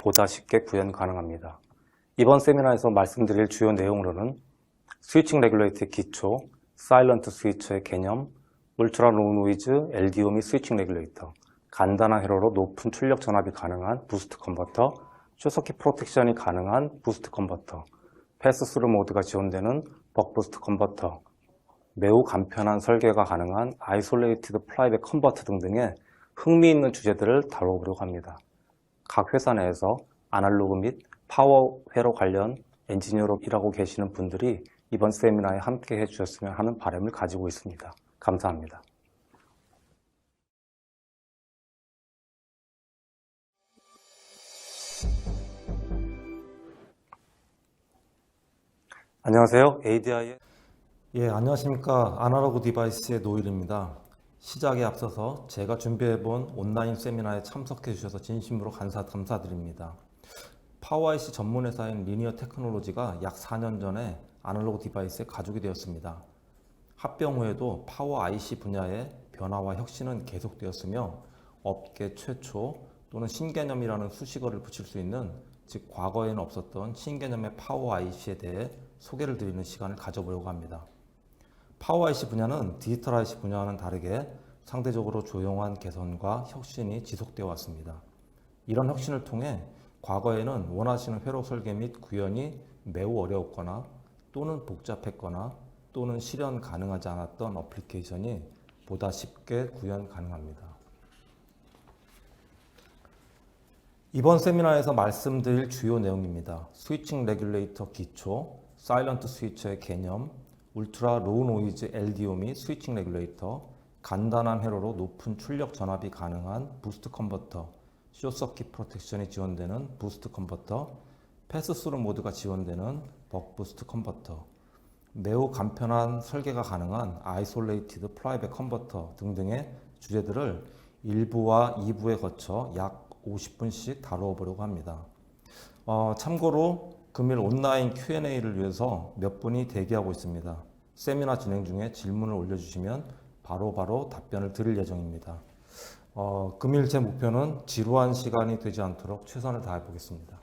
보다 쉽게 구현 가능합니다. 이번 세미나에서 말씀드릴 주요 내용으로는 스위칭 레귤레이터의 기초, 사일런트 스위처의 개념, 울트라 로우 노이즈 LDO 및 스위칭 레귤레이터, 간단한 회로로 높은 출력 전압이 가능한 부스트 컨버터, 숏서킷 프로텍션이 가능한 부스트 컨버터, 패스스루 모드가 지원되는 벅 부스트 컨버터, 매우 간편한 설계가 가능한 아이솔레이티드 플라이백 컨버터 등등의 흥미있는 주제들을 다뤄보려고 합니다. 각 회사 내에서 아날로그 및 파워 회로 관련 엔지니어로 일하고 계시는 분들이 이번 세미나에 함께 해주셨으면 하는 바람을 가지고 있습니다. 감사합니다. 안녕하세요. ADI의 안녕하십니까. 아날로그 디바이스의 노일입니다. 시작에 앞서서 제가 준비해본 온라인 세미나에 참석해 주셔서 진심으로 감사드립니다. 파워 IC 전문 회사인 리니어 테크놀로지가 약 4년 전에 아날로그 디바이스의 가족이 되었습니다. 합병 후에도 파워 IC 분야의 변화와 혁신은 계속되었으며 업계 최초 또는 신개념이라는 수식어를 붙일 수 있는, 즉 과거에는 없었던 신개념의 파워 IC에 대해 소개를 드리는 시간을 가져보려고 합니다. 파워 IC 분야는 디지털 IC 분야와는 다르게 상대적으로 조용한 개선과 혁신이 지속되어 왔습니다. 이런 혁신을 통해 과거에는 원하시는 회로 설계 및 구현이 매우 어려웠거나 또는 복잡했거나 또는 실현 가능하지 않았던 어플리케이션이 보다 쉽게 구현 가능합니다. 이번 세미나에서 말씀드릴 주요 내용입니다. 스위칭 레귤레이터 기초, 사일런트 스위처의 개념, 울트라 로우 노이즈 LDO 및 스위칭 레귤레이터, 간단한 회로로 높은 출력 전압이 가능한 부스트 컨버터, 숏서킷 프로텍션이 지원되는 부스트 컨버터, 패스스루 모드가 지원되는 벅 부스트 컨버터, 매우 간편한 설계가 가능한 아이솔레이티드 플라이백 컨버터 등등의 주제들을 1부와 2부에 거쳐 약 50분씩 다루어 보려고 합니다. 참고로 금일 온라인 Q&A를 위해서 몇 분이 대기하고 있습니다. 세미나 진행 중에 질문을 올려주시면 바로 답변을 드릴 예정입니다. 금일 제 목표는 지루한 시간이 되지 않도록 최선을 다해 보겠습니다.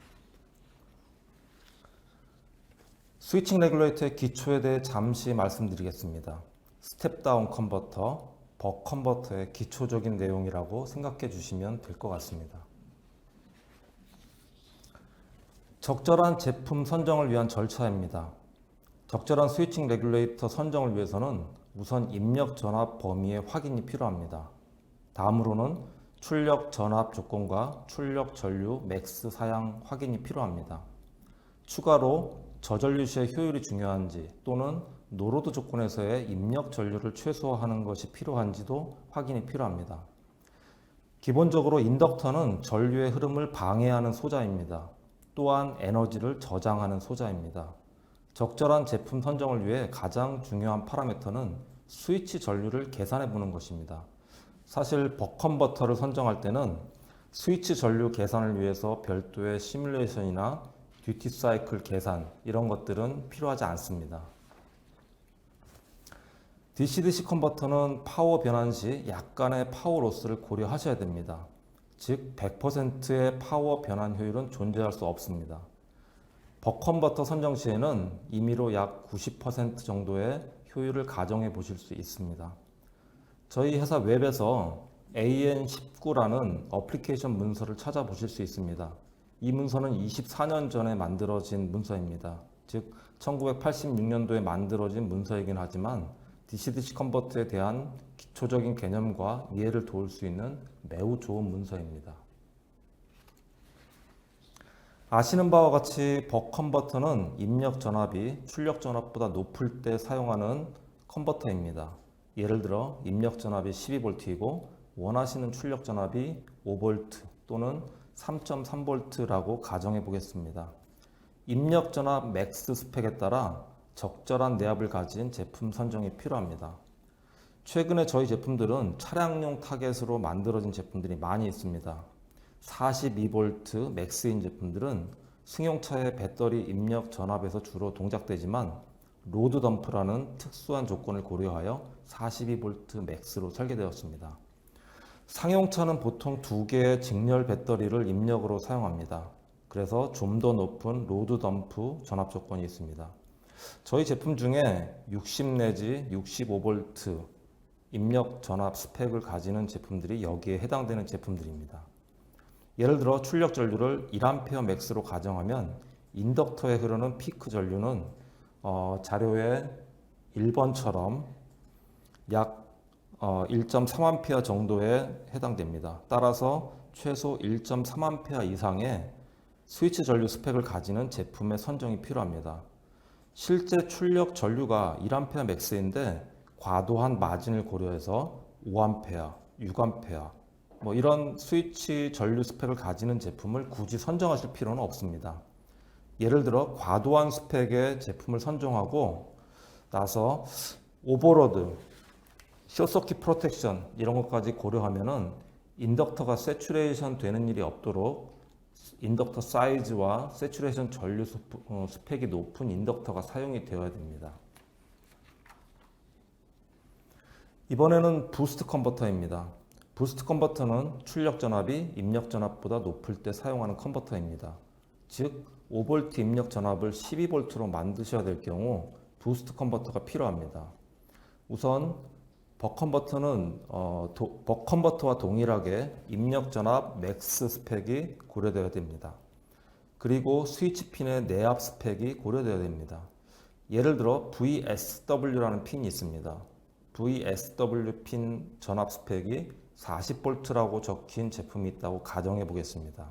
스위칭 레귤레이터의 기초에 대해 잠시 말씀드리겠습니다. 스텝다운 컨버터, 벅 컨버터의 기초적인 내용이라고 생각해 주시면 될 것 같습니다. 적절한 제품 선정을 위한 절차입니다. 적절한 스위칭 레귤레이터 선정을 위해서는 우선 입력 전압 범위의 확인이 필요합니다. 다음으로는 출력 전압 조건과 출력 전류 맥스 사양 확인이 필요합니다. 추가로 저전류 시의 효율이 중요한지 또는 노로드 조건에서의 입력 전류를 최소화하는 것이 필요한지도 확인이 필요합니다. 기본적으로 인덕터는 전류의 흐름을 방해하는 소자입니다. 또한 에너지를 저장하는 소자입니다. 적절한 제품 선정을 위해 가장 중요한 파라미터는 스위치 전류를 계산해 보는 것입니다. 사실 벅 컨버터를 선정할 때는 스위치 전류 계산을 위해서 별도의 시뮬레이션이나 듀티 사이클 계산 이런 것들은 필요하지 않습니다. DC-DC 컨버터는 파워 변환 시 약간의 파워 로스를 고려하셔야 됩니다. 즉 100%의 파워 변환 효율은 존재할 수 없습니다. 벅 컨버터 선정 시에는 임의로 약 90% 정도의 효율을 가정해 보실 수 있습니다. 저희 회사 웹에서 AN19라는 어플리케이션 문서를 찾아보실 수 있습니다. 이 문서는 24년 전에 만들어진 문서입니다. 즉 1986년도에 만들어진 문서이긴 하지만 DC-DC 컨버터에 대한 기초적인 개념과 이해를 도울 수 있는 매우 좋은 문서입니다. 아시는 바와 같이 벅 컨버터는 입력 전압이 출력 전압보다 높을 때 사용하는 컨버터입니다. 예를 들어 입력 전압이 12V이고 원하시는 출력 전압이 5V 또는 3.3V라고 가정해 보겠습니다. 입력 전압 맥스 스펙에 따라 적절한 내압을 가진 제품 선정이 필요합니다. 최근에 저희 제품들은 차량용 타겟으로 만들어진 제품들이 많이 있습니다. 42V 맥스인 제품들은 승용차의 배터리 입력 전압에서 주로 동작되지만 로드 덤프라는 특수한 조건을 고려하여 42V 맥스로 설계되었습니다. 상용차는 보통 2개의 직렬 배터리를 입력으로 사용합니다. 그래서 좀 더 높은 로드 덤프 전압 조건이 있습니다. 저희 제품 중에 60 내지 65V 입력 전압 스펙을 가지는 제품들이 여기에 해당되는 제품들입니다. 예를 들어 출력 전류를 1A 맥스로 가정하면 인덕터에 흐르는 피크 전류는 자료의 1번처럼 약 1.3A 정도에 해당됩니다. 따라서 최소 1.3A 이상의 스위치 전류 스펙을 가지는 제품의 선정이 필요합니다. 실제 출력 전류가 1A 맥스인데 과도한 마진을 고려해서 5A, 6A 이런 스위치 전류 스펙을 가지는 제품을 굳이 선정하실 필요는 없습니다. 예를 들어 과도한 스펙의 제품을 선정하고 나서 오버로드, 숏서킷 프로텍션 이런 것까지 고려하면은 인덕터가 세츄레이션 되는 일이 없도록 인덕터 사이즈와 세츄레이션 전류 스펙이 높은 인덕터가 사용이 되어야 됩니다. 이번에는 부스트 컨버터입니다. 부스트 컨버터는 출력 전압이 입력 전압보다 높을 때 사용하는 컨버터입니다. 즉 5V 입력 전압을 12V로 만드셔야 될 경우 부스트 컨버터가 필요합니다. 우선 벅 컨버터와 동일하게 입력 전압 맥스 스펙이 고려되어야 됩니다. 그리고 스위치 핀의 내압 스펙이 고려되어야 됩니다. 예를 들어 VSW라는 핀이 있습니다. VSW 핀 전압 스펙이 40V라고 적힌 제품이 있다고 가정해 보겠습니다.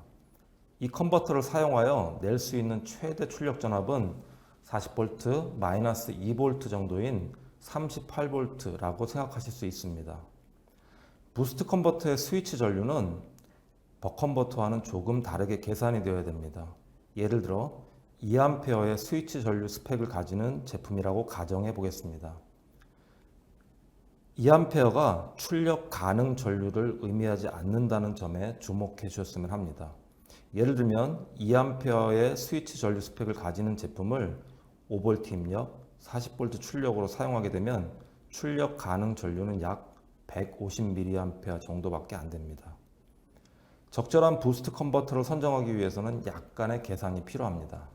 이 컨버터를 사용하여 낼 수 있는 최대 출력 전압은 40V 마이너스 2V 정도인 38V라고 생각하실 수 있습니다. 부스트 컨버터의 스위치 전류는 벅 컨버터와는 조금 다르게 계산이 되어야 됩니다. 예를 들어 2A의 스위치 전류 스펙을 가지는 제품이라고 가정해 보겠습니다. 2A가 출력 가능 전류를 의미하지 않는다는 점에 주목해 주셨으면 합니다. 예를 들면 2A의 스위치 전류 스펙을 가지는 제품을 5V 입력, 40V 출력으로 사용하게 되면 출력 가능 전류는 약 150mA 정도밖에 안 됩니다. 적절한 부스트 컨버터를 선정하기 위해서는 약간의 계산이 필요합니다.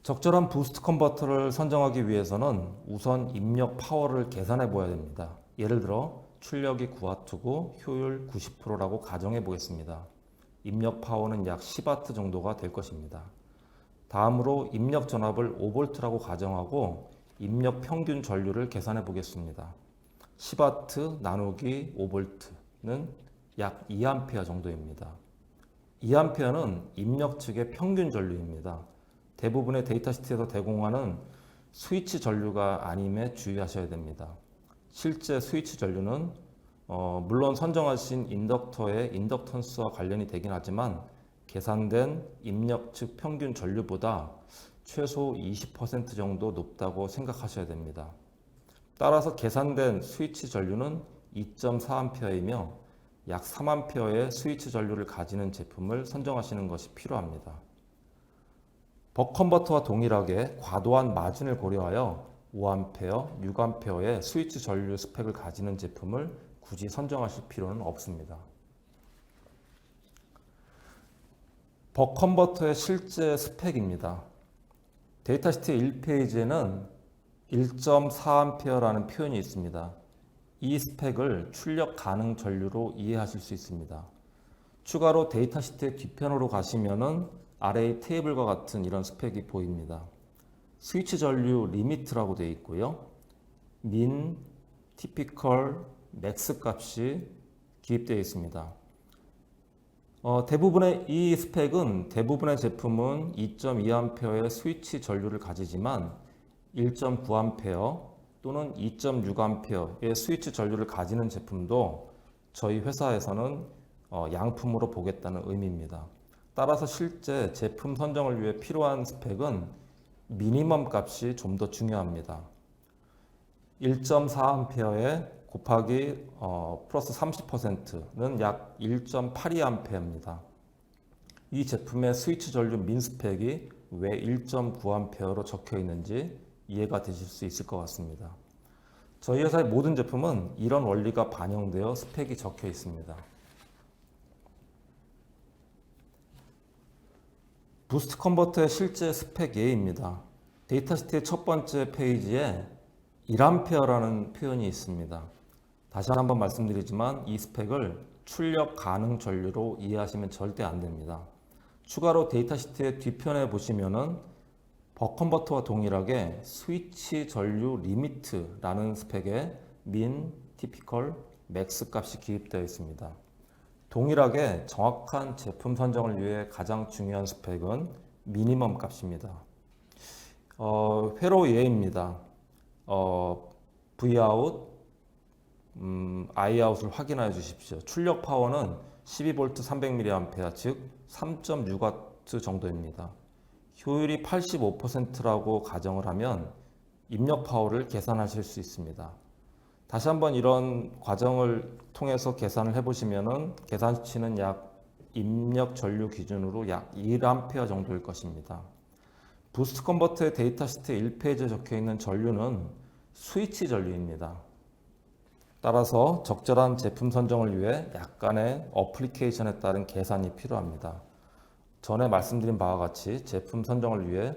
적절한 부스트 컨버터를 선정하기 위해서는 우선 입력 파워를 계산해 보아야 됩니다. 예를 들어 출력이 9W고 효율 90%라고 가정해 보겠습니다. 입력 파워는 약 10W 정도가 될 것입니다. 다음으로 입력 전압을 5V라고 가정하고 입력 평균 전류를 계산해 보겠습니다. 10W 나누기 5V는 약 2A 정도입니다. 2A는 입력 측의 평균 전류입니다. 대부분의 데이터시트에서 제공하는 스위치 전류가 아님에 주의하셔야 됩니다. 실제 스위치 전류는 물론 선정하신 인덕터의 인덕턴스와 관련이 되긴 하지만 계산된 입력 측 평균 전류보다 최소 20% 정도 높다고 생각하셔야 됩니다. 따라서 계산된 스위치 전류는 2.4A이며 약 3A의 스위치 전류를 가지는 제품을 선정하시는 것이 필요합니다. 벅 컨버터와 동일하게 과도한 마진을 고려하여 5A, 6A의 스위치 전류 스펙을 가지는 제품을 굳이 선정하실 필요는 없습니다. 벅 컨버터의 실제 스펙입니다. 데이터시트 1페이지에는 1.4A라는 표현이 있습니다. 이 스펙을 출력 가능 전류로 이해하실 수 있습니다. 추가로 데이터시트의 뒤편으로 가시면은 아래의 테이블과 같은 이런 스펙이 보입니다. 스위치 전류 리미트라고 되어 있고요. 민, 티피컬, 맥스 값이 기입되어 있습니다. 대부분의 이 스펙은 대부분의 제품은 2.2A의 스위치 전류를 가지지만 1.9A 또는 2.6A의 스위치 전류를 가지는 제품도 저희 회사에서는 양품으로 보겠다는 의미입니다. 따라서 실제 제품 선정을 위해 필요한 스펙은 미니멈 값이 좀 더 중요합니다. 1.4A에 곱하기 플러스 30%는 약 1.82A입니다. 이 제품의 스위치 전류 민 스펙이 왜 1.9A로 적혀 있는지 이해가 되실 수 있을 것 같습니다. 저희 회사의 모든 제품은 이런 원리가 반영되어 스펙이 적혀 있습니다. 부스트 컨버터의 실제 스펙 예입니다. 데이터시트의 첫 번째 페이지에 1A라는 표현이 있습니다. 다시 한번 말씀드리지만 이 스펙을 출력 가능 전류로 이해하시면 절대 안 됩니다. 추가로 데이터시트의 뒤편에 보시면은 버컨버터와 동일하게 스위치 전류 리미트라는 스펙에 민, 티피컬, 맥스 값이 기입되어 있습니다. 동일하게 정확한 제품 선정을 위해 가장 중요한 스펙은 미니멈 값입니다. 회로 예입니다. Vout, Iout을 확인하여 주십시오. 출력 파워는 12V 300mA, 즉 3.6W 정도입니다. 효율이 85%라고 가정을 하면 입력 파워를 계산하실 수 있습니다. 다시 한번 이런 과정을 통해서 계산을 해보시면은 계산치는 약 입력 전류 기준으로 약 1A 정도일 것입니다. 부스트 컨버터의 데이터시트 1페이지에 적혀 있는 전류는 스위치 전류입니다. 따라서 적절한 제품 선정을 위해 약간의 어플리케이션에 따른 계산이 필요합니다. 전에 말씀드린 바와 같이 제품 선정을 위해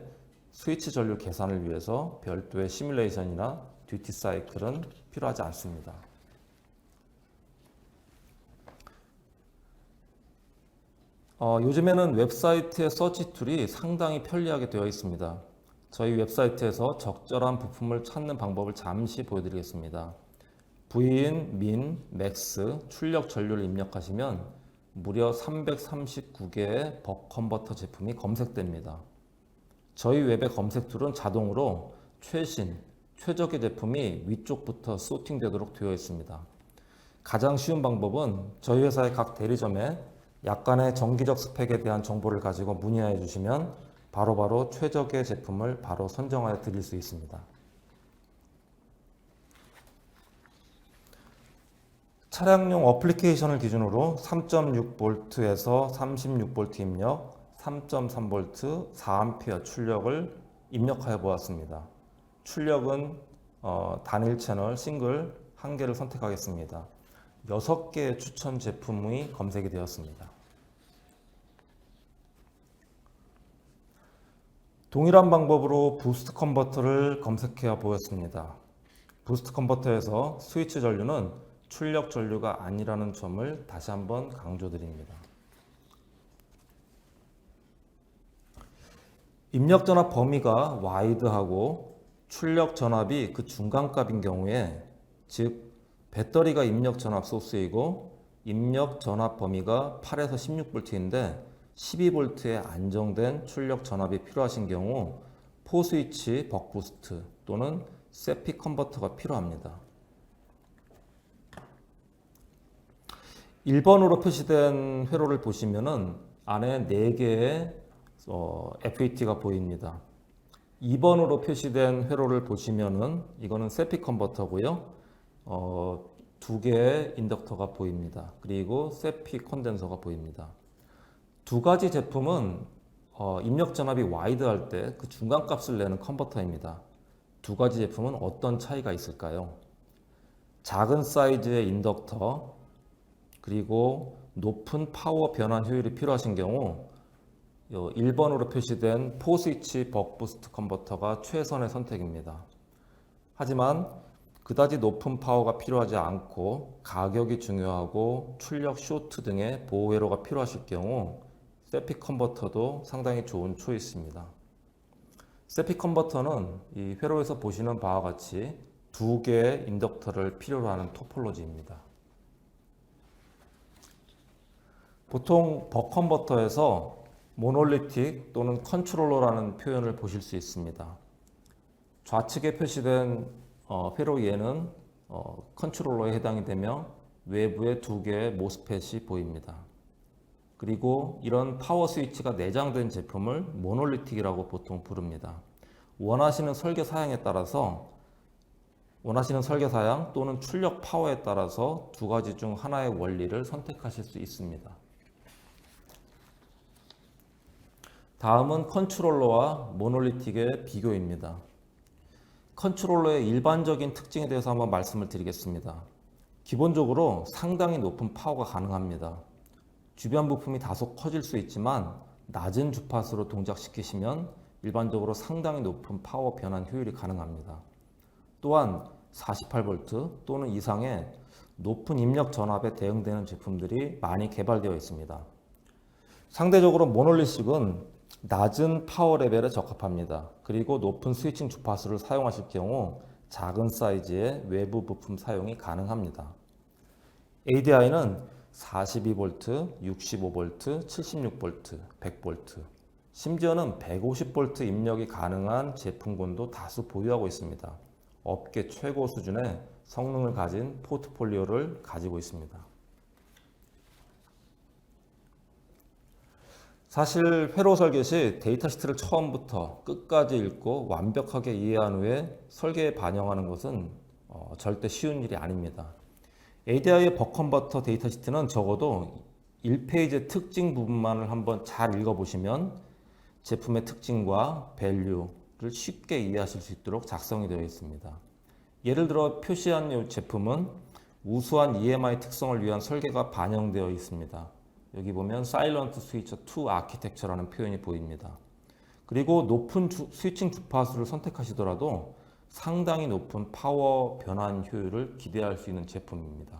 스위치 전류 계산을 위해서 별도의 시뮬레이션이나 듀티 사이클은 필요하지 않습니다. 요즘에는 웹사이트의 서치 툴이 상당히 편리하게 되어 있습니다. 저희 웹사이트에서 적절한 부품을 찾는 방법을 잠시 보여드리겠습니다. V인, 민, 맥스, 출력 전류를 입력하시면 무려 339개의 버컨버터 제품이 검색됩니다. 저희 웹의 검색 툴은 자동으로 최신, 최적의 제품이 위쪽부터 소팅되도록 되어 있습니다. 가장 쉬운 방법은 저희 회사의 각 대리점에 약간의 정기적 스펙에 대한 정보를 가지고 문의하여 주시면 바로바로 최적의 제품을 바로 선정하여 드릴 수 있습니다. 차량용 어플리케이션을 기준으로 3.6V에서 36V 입력, 3.3V, 4A 출력을 입력하여 보았습니다. 출력은 단일 채널 싱글 1개를 선택하겠습니다. 6개의 추천 제품이 검색이 되었습니다. 동일한 방법으로 부스트 컨버터를 검색해 보였습니다. 부스트 컨버터에서 스위치 전류는 출력 전류가 아니라는 점을 다시 한번 강조드립니다. 입력 전압 범위가 와이드하고 출력 전압이 그 중간값인 경우에, 즉 배터리가 입력 전압 소스이고 입력 전압 범위가 8에서 16V인데 12V에 안정된 출력 전압이 필요하신 경우 포스위치 벅부스트 또는 세피 컨버터가 필요합니다. 1번으로 표시된 회로를 보시면은 안에 4개의 FET가 보입니다. 2번으로 표시된 회로를 보시면은 이거는 세피 컨버터고요. 2개의 인덕터가 보입니다. 그리고 세피 컨덴서가 보입니다. 두 가지 제품은 입력 전압이 와이드할 때 그 중간값을 내는 컨버터입니다. 두 가지 제품은 어떤 차이가 있을까요? 작은 사이즈의 인덕터 그리고 높은 파워 변환 효율이 필요하신 경우 1번으로 표시된 포스위치 벅부스트 컨버터가 최선의 선택입니다. 하지만 그다지 높은 파워가 필요하지 않고 가격이 중요하고 출력 쇼트 등의 보호 회로가 필요하실 경우 세피 컨버터도 상당히 좋은 초이스입니다. 세피 컨버터는 이 회로에서 보시는 바와 같이 2개의 인덕터를 필요로 하는 토폴로지입니다. 보통 버컨버터에서 모놀리틱 또는 컨트롤러라는 표현을 보실 수 있습니다. 좌측에 표시된 회로 예는 컨트롤러에 해당이 되며 외부에 2개의 모스펫이 보입니다. 그리고 이런 파워 스위치가 내장된 제품을 모놀리틱이라고 보통 부릅니다. 원하시는 설계 사양에 따라서 원하시는 설계 사양 또는 출력 파워에 따라서 두 가지 중 하나의 원리를 선택하실 수 있습니다. 다음은 컨트롤러와 모놀리틱의 비교입니다. 컨트롤러의 일반적인 특징에 대해서 한번 말씀을 드리겠습니다. 기본적으로 상당히 높은 파워가 가능합니다. 주변 부품이 다소 커질 수 있지만 낮은 주파수로 동작시키시면 일반적으로 상당히 높은 파워 변환 효율이 가능합니다. 또한 48V 또는 이상의 높은 입력 전압에 대응되는 제품들이 많이 개발되어 있습니다. 상대적으로 모놀리식은 낮은 파워 레벨에 적합합니다. 그리고 높은 스위칭 주파수를 사용하실 경우 작은 사이즈의 외부 부품 사용이 가능합니다. ADI는 42V, 65V, 76V, 100V, 심지어는 150V 입력이 가능한 제품군도 다수 보유하고 있습니다. 업계 최고 수준의 성능을 가진 포트폴리오를 가지고 있습니다. 사실 회로 설계 시 데이터 시트를 처음부터 끝까지 읽고 완벽하게 이해한 후에 설계에 반영하는 것은 절대 쉬운 일이 아닙니다. ADI의 버컨버터 데이터 시트는 적어도 1페이지의 특징 부분만을 한번 잘 읽어보시면 제품의 특징과 밸류를 쉽게 이해하실 수 있도록 작성이 되어 있습니다. 예를 들어 표시한 이 제품은 우수한 EMI 특성을 위한 설계가 반영되어 있습니다. 여기 보면 사일런트 스위처 2 아키텍처라는 표현이 보입니다. 그리고 높은 스위칭 주파수를 선택하시더라도 상당히 높은 파워 변환 효율을 기대할 수 있는 제품입니다.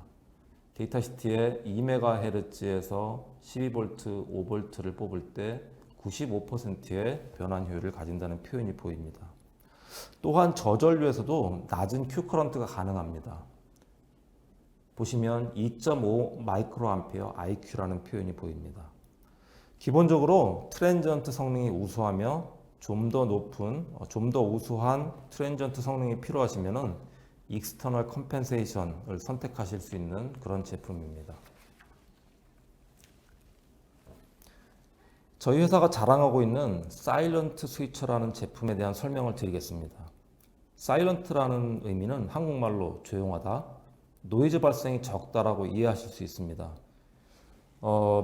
데이터 시트에 2MHz에서 12V, 5V를 뽑을 때 95%의 변환 효율을 가진다는 표현이 보입니다. 또한 저전류에서도 낮은 Q 커런트가 가능합니다. 보시면 2.5 마이크로암페어 IQ라는 표현이 보입니다. 기본적으로 트랜지언트 성능이 우수하며 좀 더 우수한 트랜지언트 성능이 필요하시면은 익스터널 컴펜세이션을 선택하실 수 있는 그런 제품입니다. 저희 회사가 자랑하고 있는 사일런트 스위처라는 제품에 대한 설명을 드리겠습니다. 사일런트라는 의미는 한국말로 조용하다, 노이즈 발생이 적다라고 이해하실 수 있습니다.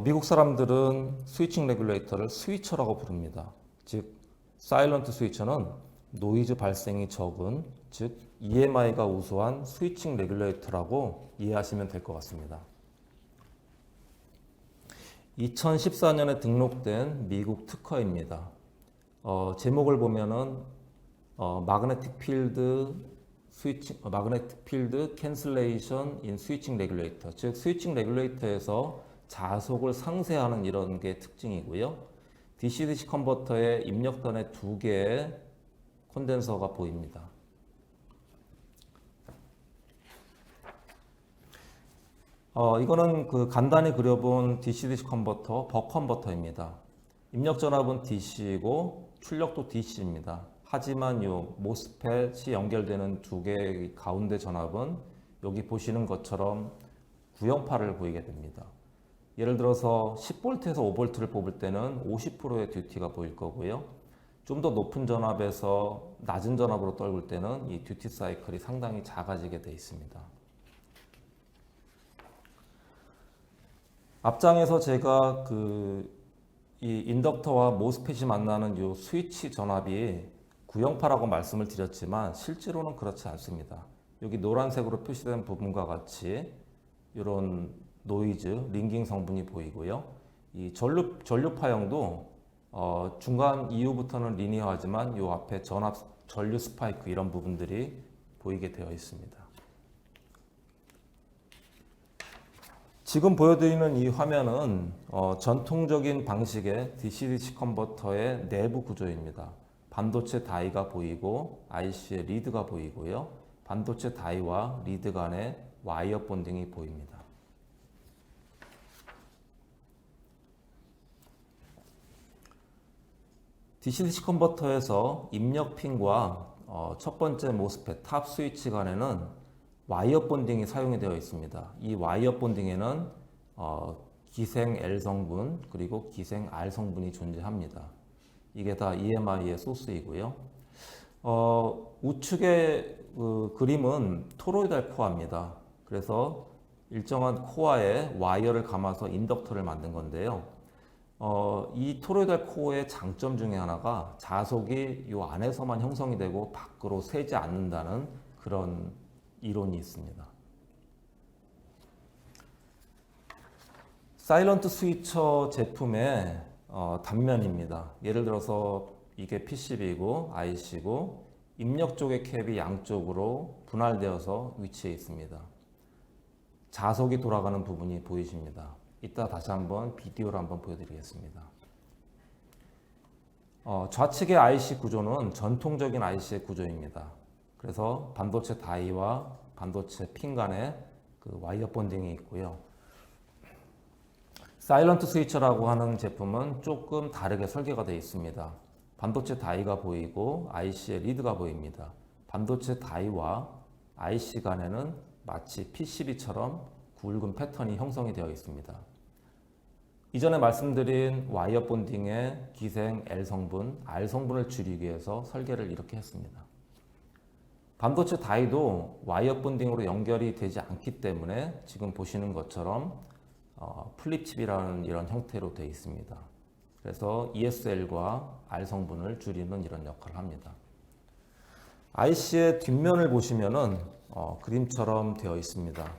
미국 사람들은 스위칭 레귤레이터를 스위처라고 부릅니다. 즉, 사일런트 스위처는 노이즈 발생이 적은, 즉 EMI가 우수한 스위칭 레귤레이터라고 이해하시면 될 것 같습니다. 2014년에 등록된 미국 특허입니다. 제목을 보면은 magnetic field cancellation in switching regulator, 즉 스위칭 레귤레이터에서 자속을 상쇄하는 이런 게 특징이고요. DC-DC 컨버터의 입력단에 2개의 콘덴서가 보입니다. 이거는 간단히 그려본 DC-DC 컨버터, 버컨버터입니다. 입력 전압은 DC이고 출력도 DC입니다. 하지만 이 모스펫이 연결되는 2개의 가운데 전압은 여기 보시는 것처럼 구형파를 보이게 됩니다. 예를 들어서 10V에서 5V를 뽑을 때는 50%의 듀티가 보일 거고요. 좀 더 높은 전압에서 낮은 전압으로 떨굴 때는 이 듀티 사이클이 상당히 작아지게 되어 있습니다. 앞장에서 제가 이 인덕터와 모스펫이 만나는 이 스위치 전압이 구형파라고 말씀을 드렸지만 실제로는 그렇지 않습니다. 여기 노란색으로 표시된 부분과 같이 이런 노이즈, 링깅 성분이 보이고요. 이 전류 파형도 중간 이후부터는 리니어하지만 이 앞에 전류 스파이크 이런 부분들이 보이게 되어 있습니다. 지금 보여드리는 이 화면은 전통적인 방식의 DC-DC 컨버터의 내부 구조입니다. 반도체 다이가 보이고 IC의 리드가 보이고요. 반도체 다이와 리드 간의 와이어 본딩이 보입니다. DC-DC 컨버터에서 입력 핀과 첫 번째 모스펫 탑 스위치 간에는 와이어 본딩이 사용이 되어 있습니다. 이 와이어 본딩에는 기생 L 성분 그리고 기생 R 성분이 존재합니다. 이게 다 EMI의 소스이고요. 우측의 그림은 토로이달 코어입니다. 그래서 일정한 코어에 와이어를 감아서 인덕터를 만든 건데요. 이 토로이달 코어의 장점 중에 하나가 자속이 이 안에서만 형성이 되고 밖으로 새지 않는다는 그런 이론이 있습니다. 사일런트 스위처 제품의 단면입니다. 예를 들어서 이게 PCB이고 IC고 입력 쪽의 캡이 양쪽으로 분할되어서 위치해 있습니다. 자석이 돌아가는 부분이 보이십니다. 이따 다시 한번 비디오로 한번 보여드리겠습니다. 좌측의 IC 구조는 전통적인 IC의 구조입니다. 그래서 반도체 다이와 반도체 핀 간에 그 와이어 본딩이 있고요. 사일런트 스위처라고 하는 제품은 조금 다르게 설계가 되어 있습니다. 반도체 다이가 보이고 IC의 리드가 보입니다. 반도체 다이와 IC 간에는 마치 PCB처럼 굵은 패턴이 형성이 되어 있습니다. 이전에 말씀드린 와이어 본딩의 기생 L 성분, R 성분을 줄이기 위해서 설계를 이렇게 했습니다. 반도체 다이도 와이어 본딩으로 연결이 되지 않기 때문에 지금 보시는 것처럼 플립칩이라는 이런 형태로 되어 있습니다. 그래서 ESL과 R 성분을 줄이는 이런 역할을 합니다. IC의 뒷면을 보시면은 그림처럼 되어 있습니다.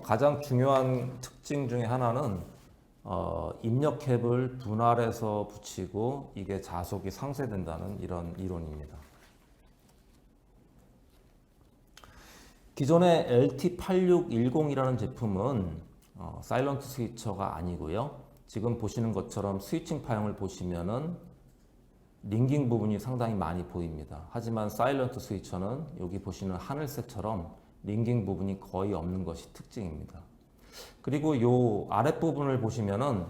가장 중요한 특징 중에 하나는 입력 캡을 분할해서 붙이고 이게 자속이 상쇄된다는 이런 이론입니다. 기존의 LT8610이라는 제품은 사일런트 스위처가 아니고요. 지금 보시는 것처럼 스위칭 파형을 보시면은 링깅 부분이 상당히 많이 보입니다. 하지만 사일런트 스위처는 여기 보시는 하늘색처럼 링깅 부분이 거의 없는 것이 특징입니다. 그리고 요 아랫부분을 보시면은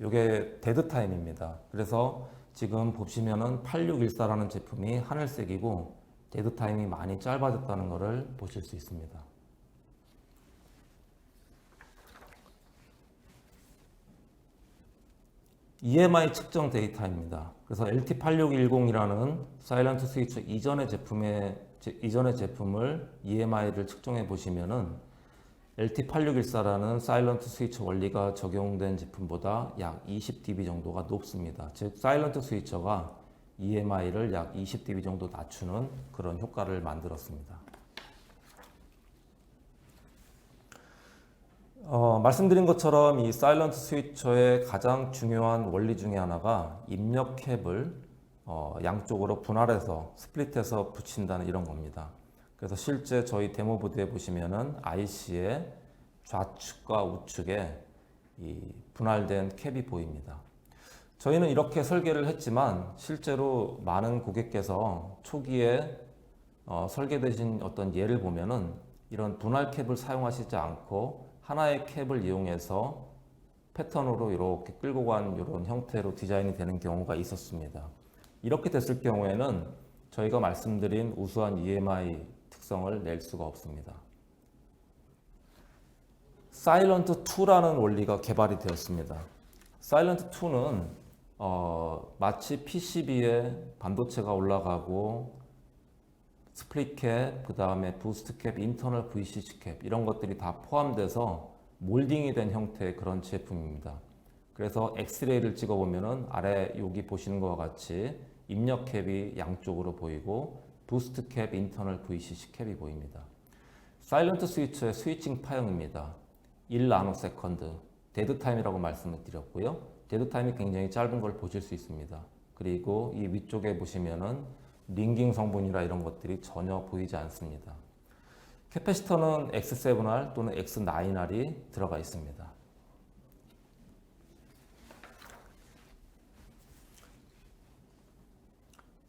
요게 데드 타임입니다. 그래서 지금 보시면은 8614라는 제품이 하늘색이고 데드 타임이 많이 짧아졌다는 것을 보실 수 있습니다. EMI 측정 데이터입니다. 그래서 LT8610이라는 사일런트 스위처 이전의 제품을 EMI를 측정해 보시면은 LT8614라는 사일런트 스위처 원리가 적용된 제품보다 약 20dB 정도가 높습니다. 즉 사일런트 스위처가 EMI를 약 20dB 정도 낮추는 그런 효과를 만들었습니다. 말씀드린 것처럼 이 사일런트 스위처의 가장 중요한 원리 중에 하나가 입력 캡을 양쪽으로 분할해서 스플릿해서 붙인다는 이런 겁니다. 그래서 실제 저희 데모보드에 보시면은 IC의 좌측과 우측에 이 분할된 캡이 보입니다. 저희는 이렇게 설계를 했지만 실제로 많은 고객께서 초기에 설계되신 어떤 예를 보면은 이런 분할 캡을 사용하시지 않고 하나의 캡을 이용해서 패턴으로 이렇게 끌고 간 이런 형태로 디자인이 되는 경우가 있었습니다. 이렇게 됐을 경우에는 저희가 말씀드린 우수한 EMI 특성을 낼 수가 없습니다. 사일런트 2라는 원리가 개발이 되었습니다. 사일런트 2는 마치 PCB에 반도체가 올라가고 스플릿 캡, 그 다음에 부스트 캡, 인터널 VCC 캡 이런 것들이 다 포함돼서 몰딩이 된 형태의 그런 제품입니다. 그래서 엑스레이를 찍어보면은 아래 여기 보시는 것과 같이 입력 캡이 양쪽으로 보이고 부스트 캡, 인터널 VCC 캡이 보입니다. 사일런트 스위처의 스위칭 파형입니다. 1나노세컨드, 데드 타임이라고 말씀을 드렸고요. 데드 타임이 굉장히 짧은 걸 보실 수 있습니다. 그리고 이 위쪽에 보시면은 링깅 성분이라 이런 것들이 전혀 보이지 않습니다. 캐패시터는 X7R 또는 X9R이 들어가 있습니다.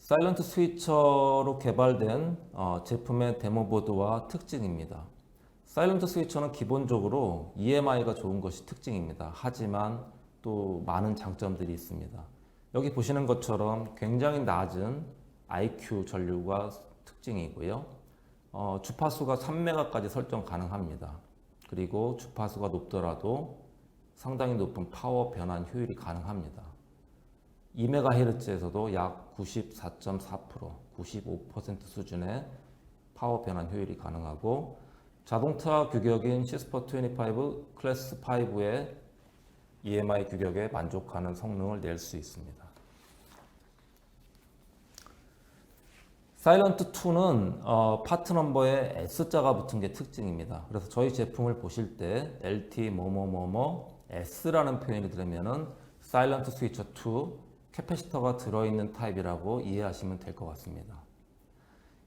사일런트 스위처로 개발된 제품의 데모보드와 특징입니다. 사일런트 스위처는 기본적으로 EMI가 좋은 것이 특징입니다. 하지만 또 많은 장점들이 있습니다. 여기 보시는 것처럼 굉장히 낮은 IQ 전류가 특징이고요. 주파수가 3메가까지 설정 가능합니다. 그리고 주파수가 높더라도 상당히 높은 파워 변환 효율이 가능합니다. 2MHz에서도 약 94.4%, 95% 수준의 파워 변환 효율이 가능하고 자동차 규격인 시스퍼25 클래스 5의 EMI 규격에 만족하는 성능을 낼 수 있습니다. 사일런트 2는 파트 넘버에 S자가 붙은 게 특징입니다. 그래서 저희 제품을 보실 때 LT 뭐뭐뭐뭐 S라는 표현이 들으면은 사일런트 스위처 2 캐패시터가 들어있는 타입이라고 이해하시면 될 것 같습니다.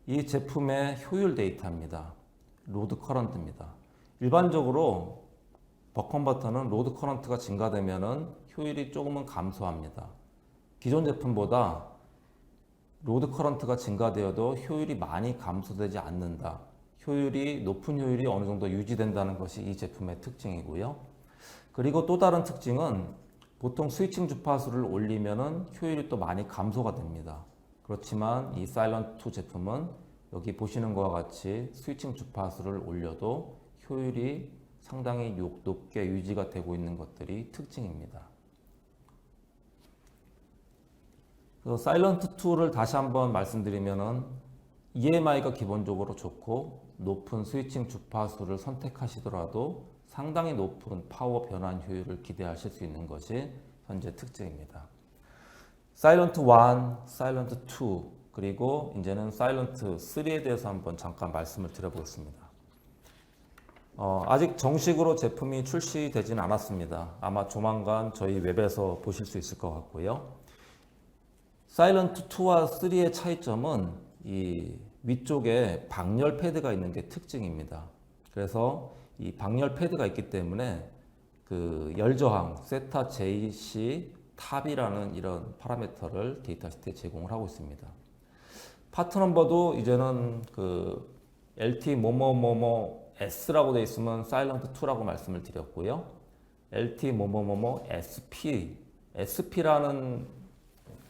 이 제품의 효율 데이터입니다. 로드 커런트입니다. 일반적으로 버컨버터는 로드 커런트가 증가되면 효율이 조금은 감소합니다. 기존 제품보다 로드 커런트가 증가되어도 효율이 많이 감소되지 않는다. 높은 효율이 어느 정도 유지된다는 것이 이 제품의 특징이고요. 그리고 또 다른 특징은 보통 스위칭 주파수를 올리면 효율이 또 많이 감소가 됩니다. 그렇지만 이 사일런트 2 제품은 여기 보시는 것과 같이 스위칭 주파수를 올려도 효율이 상당히 높게 유지가 되고 있는 것들이 특징입니다. 사일런트 2를 다시 한번 말씀드리면은 EMI가 기본적으로 좋고 높은 스위칭 주파수를 선택하시더라도 상당히 높은 파워 변환 효율을 기대하실 수 있는 것이 현재 특징입니다. 사일런트 1, 사일런트 2, 그리고 이제는 사일런트 3에 대해서 한번 잠깐 말씀을 드려보겠습니다. 아직 정식으로 제품이 출시되지는 않았습니다. 아마 조만간 저희 웹에서 보실 수 있을 것 같고요. 사일런트 2와 3의 차이점은 이 위쪽에 방열 패드가 있는 게 특징입니다. 그래서 이 방열 패드가 있기 때문에 그 열저항, 세타 JC 탑이라는 이런 파라미터를 데이터 시트에 제공을 하고 있습니다. 파트 넘버도 이제는 그 LT 뭐뭐뭐뭐 S라고 되어 있으면 사일런트 2라고 말씀을 드렸고요. LT 뭐뭐뭐뭐 SP, SP라는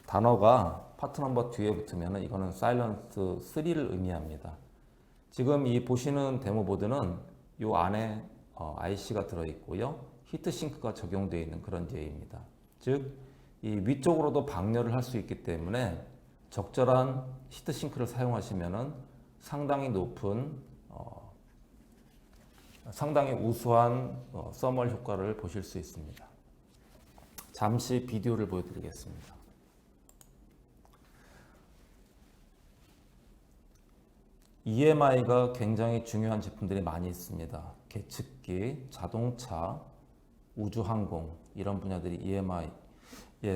단어가 파트 넘버 뒤에 붙으면 이거는 사일런트 3를 의미합니다. 지금 이 보시는 데모보드는 이 안에 IC가 들어있고요. 히트싱크가 적용되어 있는 그런 제입니다. 즉, 이 위쪽으로도 방열을 할 수 있기 때문에 적절한 히트싱크를 사용하시면 상당히 높은, 상당히 우수한 서멀 효과를 보실 수 있습니다. 잠시 비디오를 보여드리겠습니다. EMI가 굉장히 중요한 제품들이 많이 있습니다. 계측기, 자동차, 우주항공 이런 분야들이 EMI.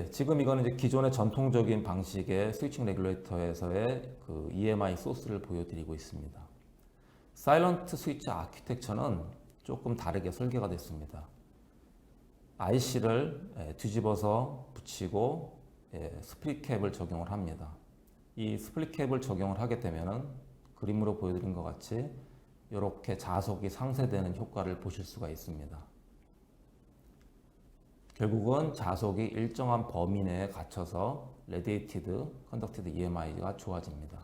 지금 이거는 이제 기존의 전통적인 방식의 스위칭 레귤레이터에서의 그 EMI 소스를 보여드리고 있습니다. 사일런트 스위치 아키텍처는 조금 다르게 설계가 됐습니다. IC를 뒤집어서 붙이고 스플릿 캡을 적용을 합니다. 이 스플릿 캡을 적용을 하게 되면은 그림으로 보여드린 것 같이 이렇게 자속이 상쇄되는 효과를 보실 수가 있습니다. 결국은 자속이 일정한 범위 내에 갇혀서 레디에이티드, 컨덕티드 EMI가 좋아집니다.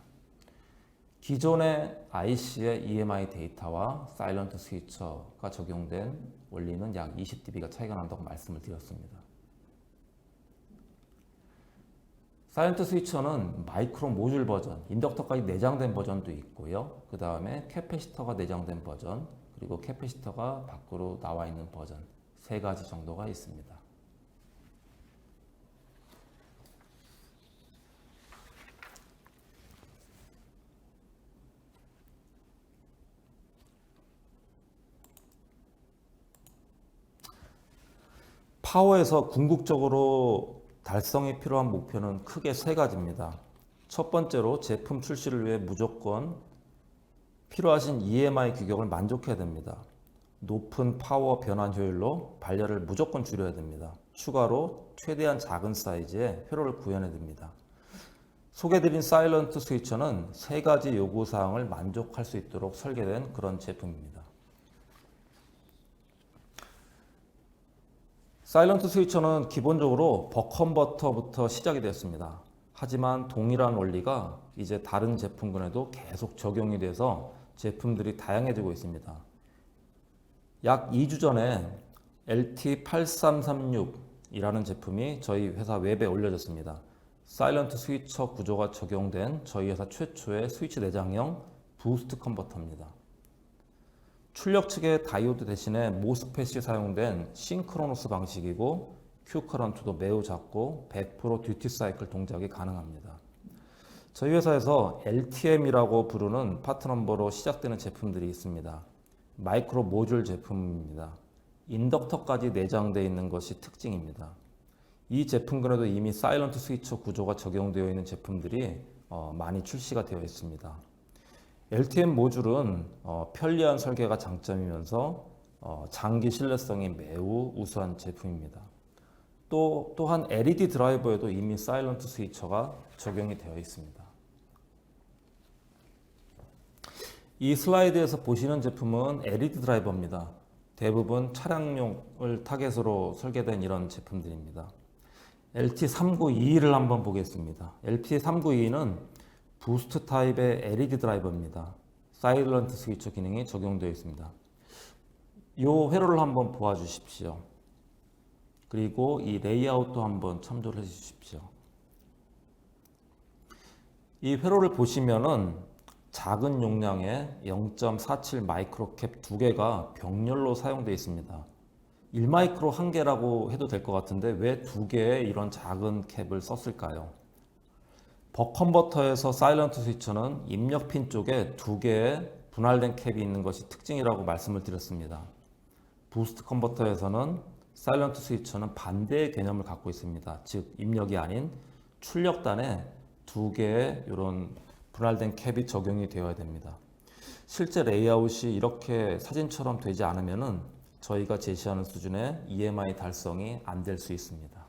기존의 IC의 EMI 데이터와 사일런트 스위처가 적용된 원리는 약 20dB가 차이가 난다고 말씀을 드렸습니다. 사일런트 스위처는 마이크로 모듈 버전, 인덕터까지 내장된 버전도 있고요. 그 다음에 캐패시터가 내장된 버전, 그리고 캐패시터가 밖으로 나와 있는 버전, 세 가지 정도가 있습니다. 파워에서 궁극적으로 달성이 필요한 목표는 크게 세 가지입니다. 첫 번째로 제품 출시를 위해 무조건 필요하신 EMI 규격을 만족해야 됩니다. 높은 파워 변환 효율로 발열을 무조건 줄여야 됩니다. 추가로 최대한 작은 사이즈의 회로를 구현해야 됩니다. 소개드린 사일런트 스위처는 세 가지 요구사항을 만족할 수 있도록 설계된 그런 제품입니다. 사일런트 스위처는 기본적으로 버컨버터부터 시작이 되었습니다. 하지만 동일한 원리가 이제 다른 제품군에도 계속 적용이 돼서 제품들이 다양해지고 있습니다. 약 2주 전에 LT8336이라는 제품이 저희 회사 웹에 올려졌습니다. 사일런트 스위처 구조가 적용된 저희 회사 최초의 스위치 내장형 부스트 컨버터입니다. 출력 측의 다이오드 대신에 모스펫이 사용된 싱크로너스 방식이고 Q 커런트도 매우 작고 100% 듀티 사이클 동작이 가능합니다. 저희 회사에서 LTM이라고 부르는 파트 넘버로 시작되는 제품들이 있습니다. 마이크로 모듈 제품입니다. 인덕터까지 내장되어 있는 것이 특징입니다. 이 제품군에도 이미 사일런트 스위처 구조가 적용되어 있는 제품들이 많이 출시가 되어 있습니다. LTM 모듈은 편리한 설계가 장점이면서 장기 신뢰성이 매우 우수한 제품입니다. 또한 LED 드라이버에도 이미 사일런트 스위처가 적용이 되어 있습니다. 이 슬라이드에서 보시는 제품은 LED 드라이버입니다. 대부분 차량용을 타겟으로 설계된 이런 제품들입니다. LT392를 한번 보겠습니다. LT392는 부스트 타입의 LED 드라이버입니다. 사일런트 스위처 기능이 적용되어 있습니다. 이 회로를 한번 보아주십시오. 그리고 이 레이아웃도 한번 참조를 해주십시오. 이 회로를 보시면은 작은 용량의 0.47 마이크로캡 두 개가 병렬로 사용되어 있습니다. 1마이크로 한 개라고 해도 될 것 같은데 왜 두 개의 이런 작은 캡을 썼을까요? 벅 컨버터에서 사일런트 스위처는 입력핀 쪽에 두 개의 분할된 캡이 있는 것이 특징이라고 말씀을 드렸습니다. 부스트 컨버터에서는 사일런트 스위처는 반대의 개념을 갖고 있습니다. 즉 입력이 아닌 출력단에 두 개의 이런 분할된 캡이 적용이 되어야 됩니다. 실제 레이아웃이 이렇게 사진처럼 되지 않으면은 저희가 제시하는 수준의 EMI 달성이 안 될 수 있습니다.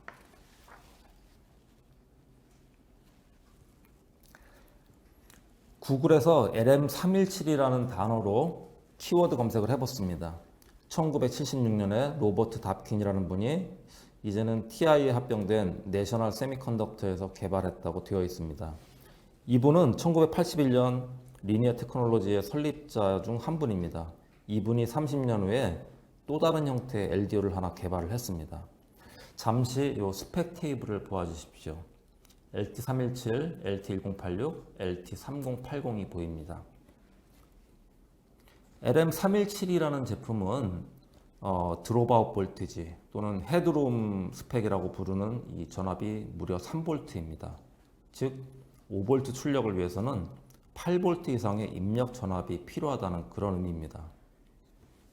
구글에서 LM317이라는 단어로 키워드 검색을 해봤습니다. 1976년에 로버트 답킨이라는 분이 이제는 TI에 합병된 내셔널 세미컨덕터에서 개발했다고 되어 있습니다. 이분은 1981년 리니어 테크놀로지의 설립자 중 한 분입니다. 이분이 30년 후에 또 다른 형태의 LDO를 하나 개발을 했습니다. 잠시 이 스펙 테이블을 보아주십시오. LT317, LT1086, LT3080이 보입니다. LM317이라는 제품은 드롭아웃 볼티지 또는 헤드룸 스펙이라고 부르는 이 전압이 무려 3V입니다. 즉 5V 출력을 위해서는 8V 이상의 입력 전압이 필요하다는 그런 의미입니다.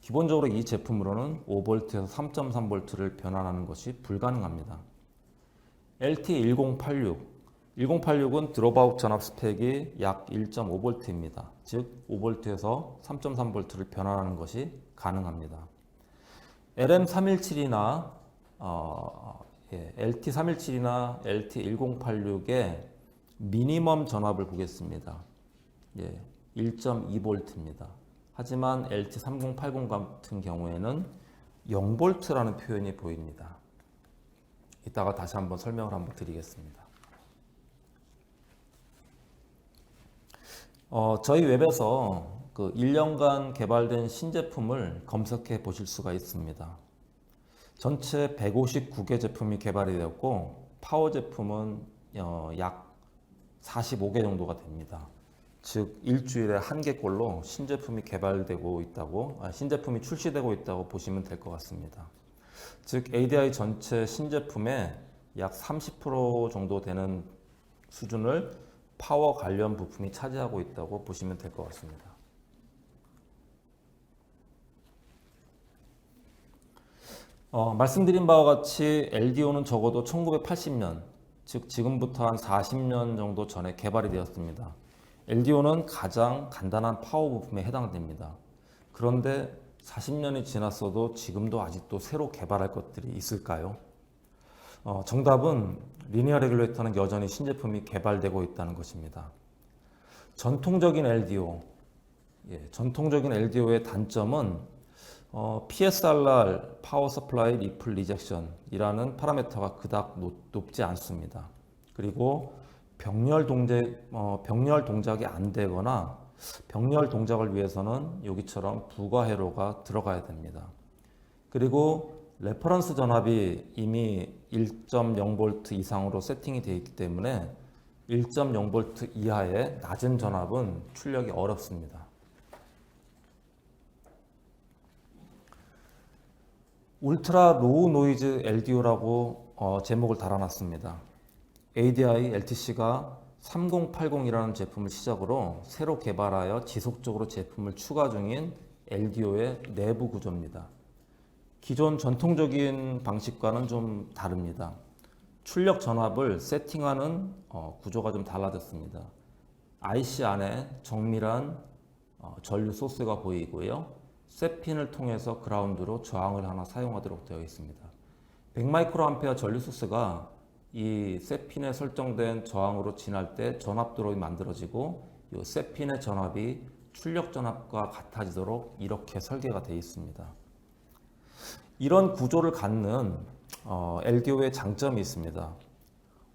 기본적으로 이 제품으로는 5V에서 3.3V를 변환하는 것이 불가능합니다. LT1086, 1086은 드롭아웃 전압 스펙이 약 1.5V입니다. 즉 5V에서 3.3V를 변환하는 것이 가능합니다. LM317이나 LT317이나 LT1086의 미니멈 전압을 보겠습니다. 1.2V입니다. 하지만 LT3080 같은 경우에는 0V라는 표현이 보입니다. 이따가 다시 한번 설명을 한번 드리겠습니다. 저희 웹에서 그 1년간 개발된 신제품을 검색해 보실 수가 있습니다. 전체 159개 제품이 개발이 되었고 파워 제품은 약 45개 정도가 됩니다. 즉 일주일에 한 개꼴로 신제품이 개발되고 있다고, 신제품이 출시되고 있다고 보시면 될 것 같습니다. 즉 ADI 전체 신제품의 약 30% 정도 되는 수준을 파워 관련 부품이 차지하고 있다고 보시면 될 것 같습니다. 말씀드린 바와 같이 LDO는 적어도 1980년, 즉 지금부터 한 40년 정도 전에 개발이 되었습니다. LDO는 가장 간단한 파워 부품에 해당됩니다. 그런데 40년이 지났어도 지금도 아직도 새로 개발할 것들이 있을까요? 정답은 리니어 레귤레이터는 여전히 신제품이 개발되고 있다는 것입니다. 전통적인 LDO의 단점은 PSRR, 파워 서플라이 리플 리젝션이라는 파라미터가 그닥 높지 않습니다. 그리고 병렬 동작이 안 되거나 병렬 동작을 위해서는 여기처럼 부가 회로가 들어가야 됩니다. 그리고 레퍼런스 전압이 이미 1.0V 이상으로 세팅이 되어 있기 때문에 1.0V 이하의 낮은 전압은 출력이 어렵습니다. 울트라 로우 노이즈 LDO라고 제목을 달아놨습니다. ADI LTC가 3080이라는 제품을 시작으로 새로 개발하여 지속적으로 제품을 추가 중인 LDO의 내부 구조입니다. 기존 전통적인 방식과는 좀 다릅니다. 출력 전압을 세팅하는 구조가 좀 달라졌습니다. IC 안에 정밀한 전류 소스가 보이고요. 셋핀을 통해서 그라운드로 저항을 하나 사용하도록 되어 있습니다. 100마이크로암페어 전류 소스가 이 셋핀에 설정된 저항으로 지날 때 전압 드롭이 만들어지고 이 셋핀의 전압이 출력 전압과 같아지도록 이렇게 설계가 되어 있습니다. 이런 구조를 갖는 LDO의 장점이 있습니다.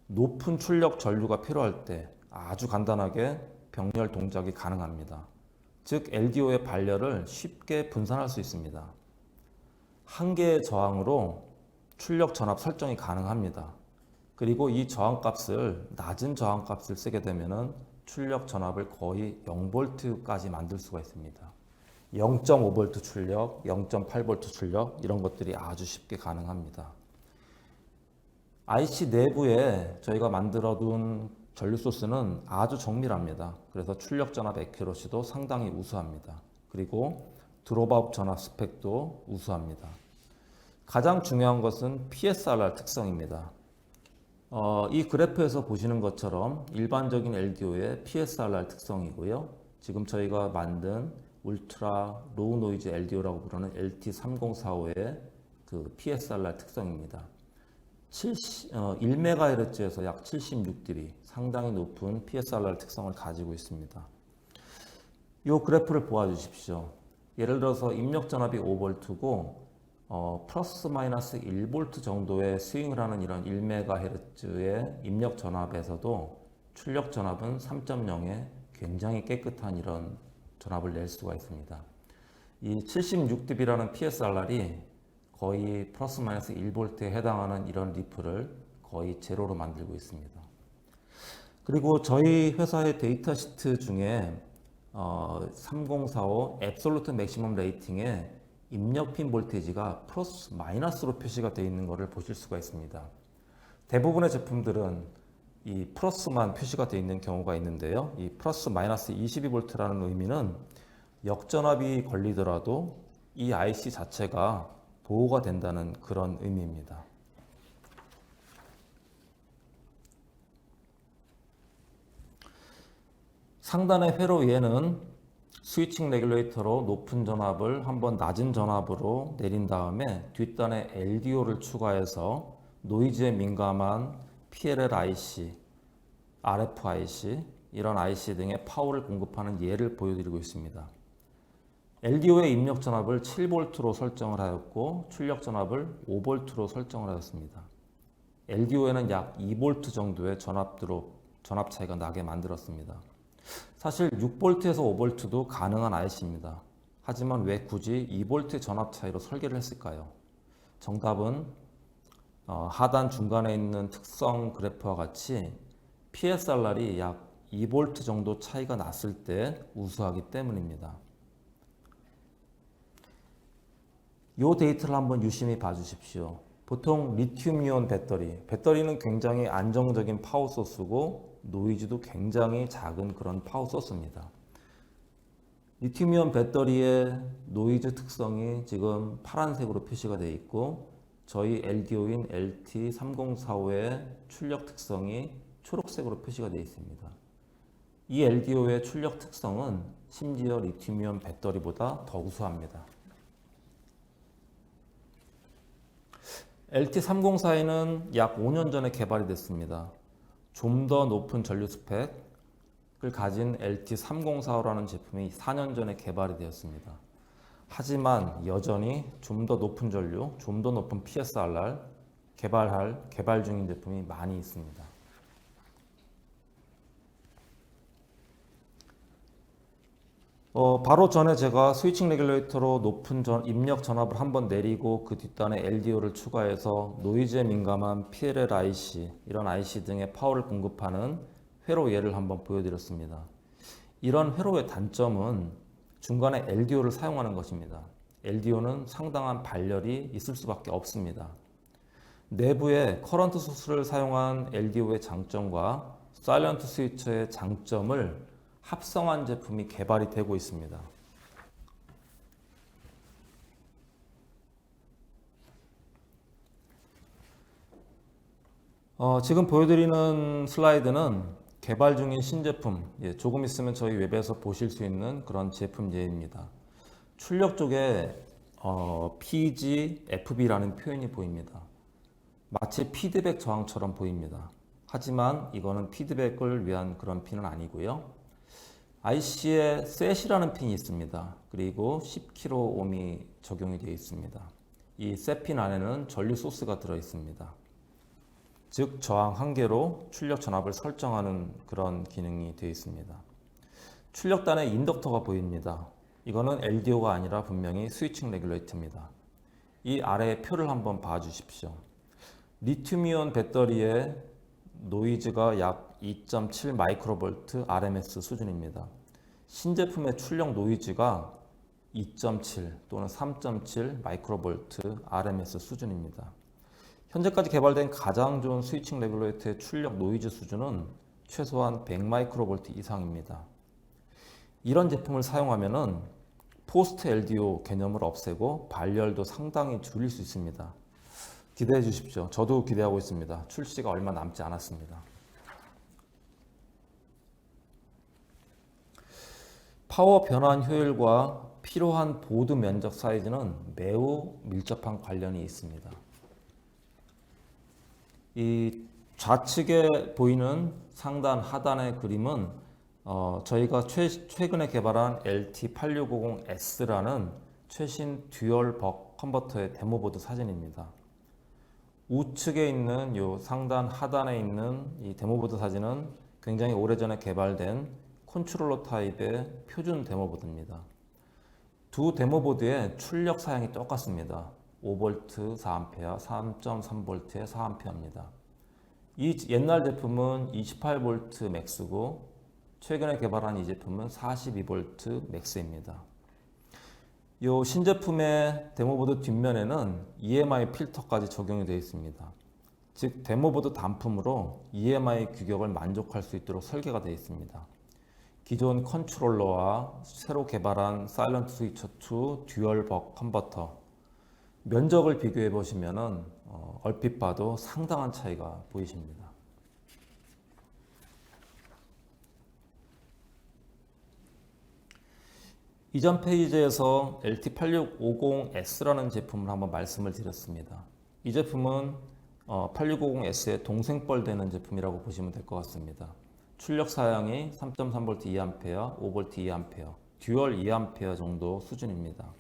높은 출력 전류가 필요할 때 아주 간단하게 병렬 동작이 가능합니다. 즉 LDO의 발열을 쉽게 분산할 수 있습니다. 한 개의 저항으로 출력 전압 설정이 가능합니다. 그리고 이 저항값을 낮은 저항값을 쓰게 되면은 출력 전압을 거의 0V까지 만들 수가 있습니다. 0.5V 출력, 0.8V 출력 이런 것들이 아주 쉽게 가능합니다. IC 내부에 저희가 만들어둔 전류 소스는 아주 정밀합니다. 그래서 출력 전압 애큐러시도 상당히 우수합니다. 그리고 드롭아웃 전압 스펙도 우수합니다. 가장 중요한 것은 PSRR 특성입니다. 이 그래프에서 보시는 것처럼 일반적인 LDO의 PSRR 특성이고요. 지금 저희가 만든 울트라 로우 노이즈 LDO라고 부르는 LT3045의 그 PSRR 특성입니다. 1MHz에서 약 76dB, 상당히 높은 PSRR 특성을 가지고 있습니다. 이 그래프를 보아주십시오. 예를 들어서 입력 전압이 5V고 플러스 마이너스 1V 정도의 스윙을 하는 이런 1MHz의 입력 전압에서도 출력 전압은 3.0에 굉장히 깨끗한 이런 전압을 낼 수가 있습니다. 이 76dB라는 PSRR이 거의 플러스 마이너스 1V에 해당하는 이런 리플을 거의 제로로 만들고 있습니다. 그리고 저희 회사의 데이터 시트 중에 3045 앱솔루트 맥시멈 레이팅에 입력핀 볼테이지가 플러스 마이너스로 표시가 되어 있는 것을 보실 수가 있습니다. 대부분의 제품들은 이 플러스만 표시가 되어 있는 경우가 있는데요. 이 플러스 마이너스 22V라는 의미는 역전압이 걸리더라도 이 IC 자체가 보호가 된다는 그런 의미입니다. 상단의 회로 위에는 스위칭 레귤레이터로 높은 전압을 한번 낮은 전압으로 내린 다음에 뒷단에 LDO를 추가해서 노이즈에 민감한 PLL IC, RF IC, 이런 IC 등의 파워를 공급하는 예를 보여드리고 있습니다. LDO의 입력 전압을 7V로 설정을 하였고 출력 전압을 5V로 설정을 하였습니다. LDO에는 약 2V 정도의 전압 차이가 나게 만들었습니다. 사실 6V에서 5V도 가능한 IC입니다. 하지만 왜 굳이 2V의 전압 차이로 설계를 했을까요? 정답은 하단 중간에 있는 특성 그래프와 같이 PSRR이 약 2V 정도 차이가 났을 때 우수하기 때문입니다. 이 데이터를 한번 유심히 봐주십시오. 보통 리튬이온 배터리는 굉장히 안정적인 파워 소스고 노이즈도 굉장히 작은 그런 파워 소스입니다. 리튬이온 배터리의 노이즈 특성이 지금 파란색으로 표시가 되어 있고 저희 LDO인 LT3045의 출력 특성이 초록색으로 표시가 되어 있습니다. 이 LDO의 출력 특성은 심지어 리튬이온 배터리보다 더 우수합니다. LT3042는 약 5년 전에 개발이 됐습니다. 좀 더 높은 전류 스펙을 가진 LT3045라는 제품이 4년 전에 개발이 되었습니다. 하지만 여전히 좀 더 높은 전류, 좀 더 높은 PSRR 개발 중인 제품이 많이 있습니다. 바로 전에 제가 스위칭 레귤레이터로 높은 입력 전압을 한번 내리고 그 뒷단에 LDO를 추가해서 노이즈에 민감한 PLL IC, 이런 IC 등의 파워를 공급하는 회로 예를 한번 보여드렸습니다. 이런 회로의 단점은 중간에 LDO를 사용하는 것입니다. LDO는 상당한 발열이 있을 수밖에 없습니다. 내부에 커런트 소스를 사용한 LDO의 장점과 사일런트 스위처의 장점을 합성한 제품이 개발이 되고 있습니다. 지금 보여드리는 슬라이드는 개발 중인 신제품, 조금 있으면 저희 웹에서 보실 수 있는 그런 제품 예입니다. 출력 쪽에 PG, FB라는 표현이 보입니다. 마치 피드백 저항처럼 보입니다. 하지만 이거는 피드백을 위한 그런 핀은 아니고요. IC에 셋이라는 핀이 있습니다. 그리고 10kΩ이 적용이 되어 있습니다. 이 셋 핀 안에는 전류 소스가 들어 있습니다. 즉 저항 한 개로 출력 전압을 설정하는 그런 기능이 되어 있습니다. 출력단에 인덕터가 보입니다. 이거는 LDO가 아니라 분명히 스위칭 레귤레이터입니다. 이 아래의 표를 한번 봐주십시오. 리튬이온 배터리의 노이즈가 약 2.7 마이크로볼트 RMS 수준입니다. 신제품의 출력 노이즈가 2.7 또는 3.7 마이크로볼트 RMS 수준입니다. 현재까지 개발된 가장 좋은 스위칭 레귤레이터의 출력 노이즈 수준은 최소한 100 마이크로볼트 이상입니다. 이런 제품을 사용하면은 포스트 LDO 개념을 없애고 발열도 상당히 줄일 수 있습니다. 기대해 주십시오. 저도 기대하고 있습니다. 출시가 얼마 남지 않았습니다. 파워 변환 효율과 필요한 보드 면적 사이즈는 매우 밀접한 관련이 있습니다. 이 좌측에 보이는 상단 하단의 그림은 저희가 최근에 개발한 LT8650S라는 최신 듀얼 벅 컨버터의 데모보드 사진입니다. 우측에 있는 요 상단 하단에 있는 이 데모보드 사진은 굉장히 오래전에 개발된 컨트롤러 타입의 표준 데모보드입니다. 두 데모보드의 출력 사양이 똑같습니다. 5V 4A, 3.3V의 4A입니다. 이 옛날 제품은 28V 맥스고 최근에 개발한 이 제품은 42V 맥스입니다. 이 신제품의 데모보드 뒷면에는 EMI 필터까지 적용이 되어 있습니다. 즉 데모보드 단품으로 EMI 규격을 만족할 수 있도록 설계가 되어 있습니다. 기존 컨트롤러와 새로 개발한 사일런트 스위처 2 듀얼 벅 컨버터 면적을 비교해 보시면은 얼핏 봐도 상당한 차이가 보이십니다. 이전 페이지에서 LT8650S라는 제품을 한번 말씀을 드렸습니다. 이 제품은 8650S의 동생뻘 되는 제품이라고 보시면 될 것 같습니다. 출력 사양이 3.3V 2A, 5V 2A, 듀얼 2A 정도 수준입니다.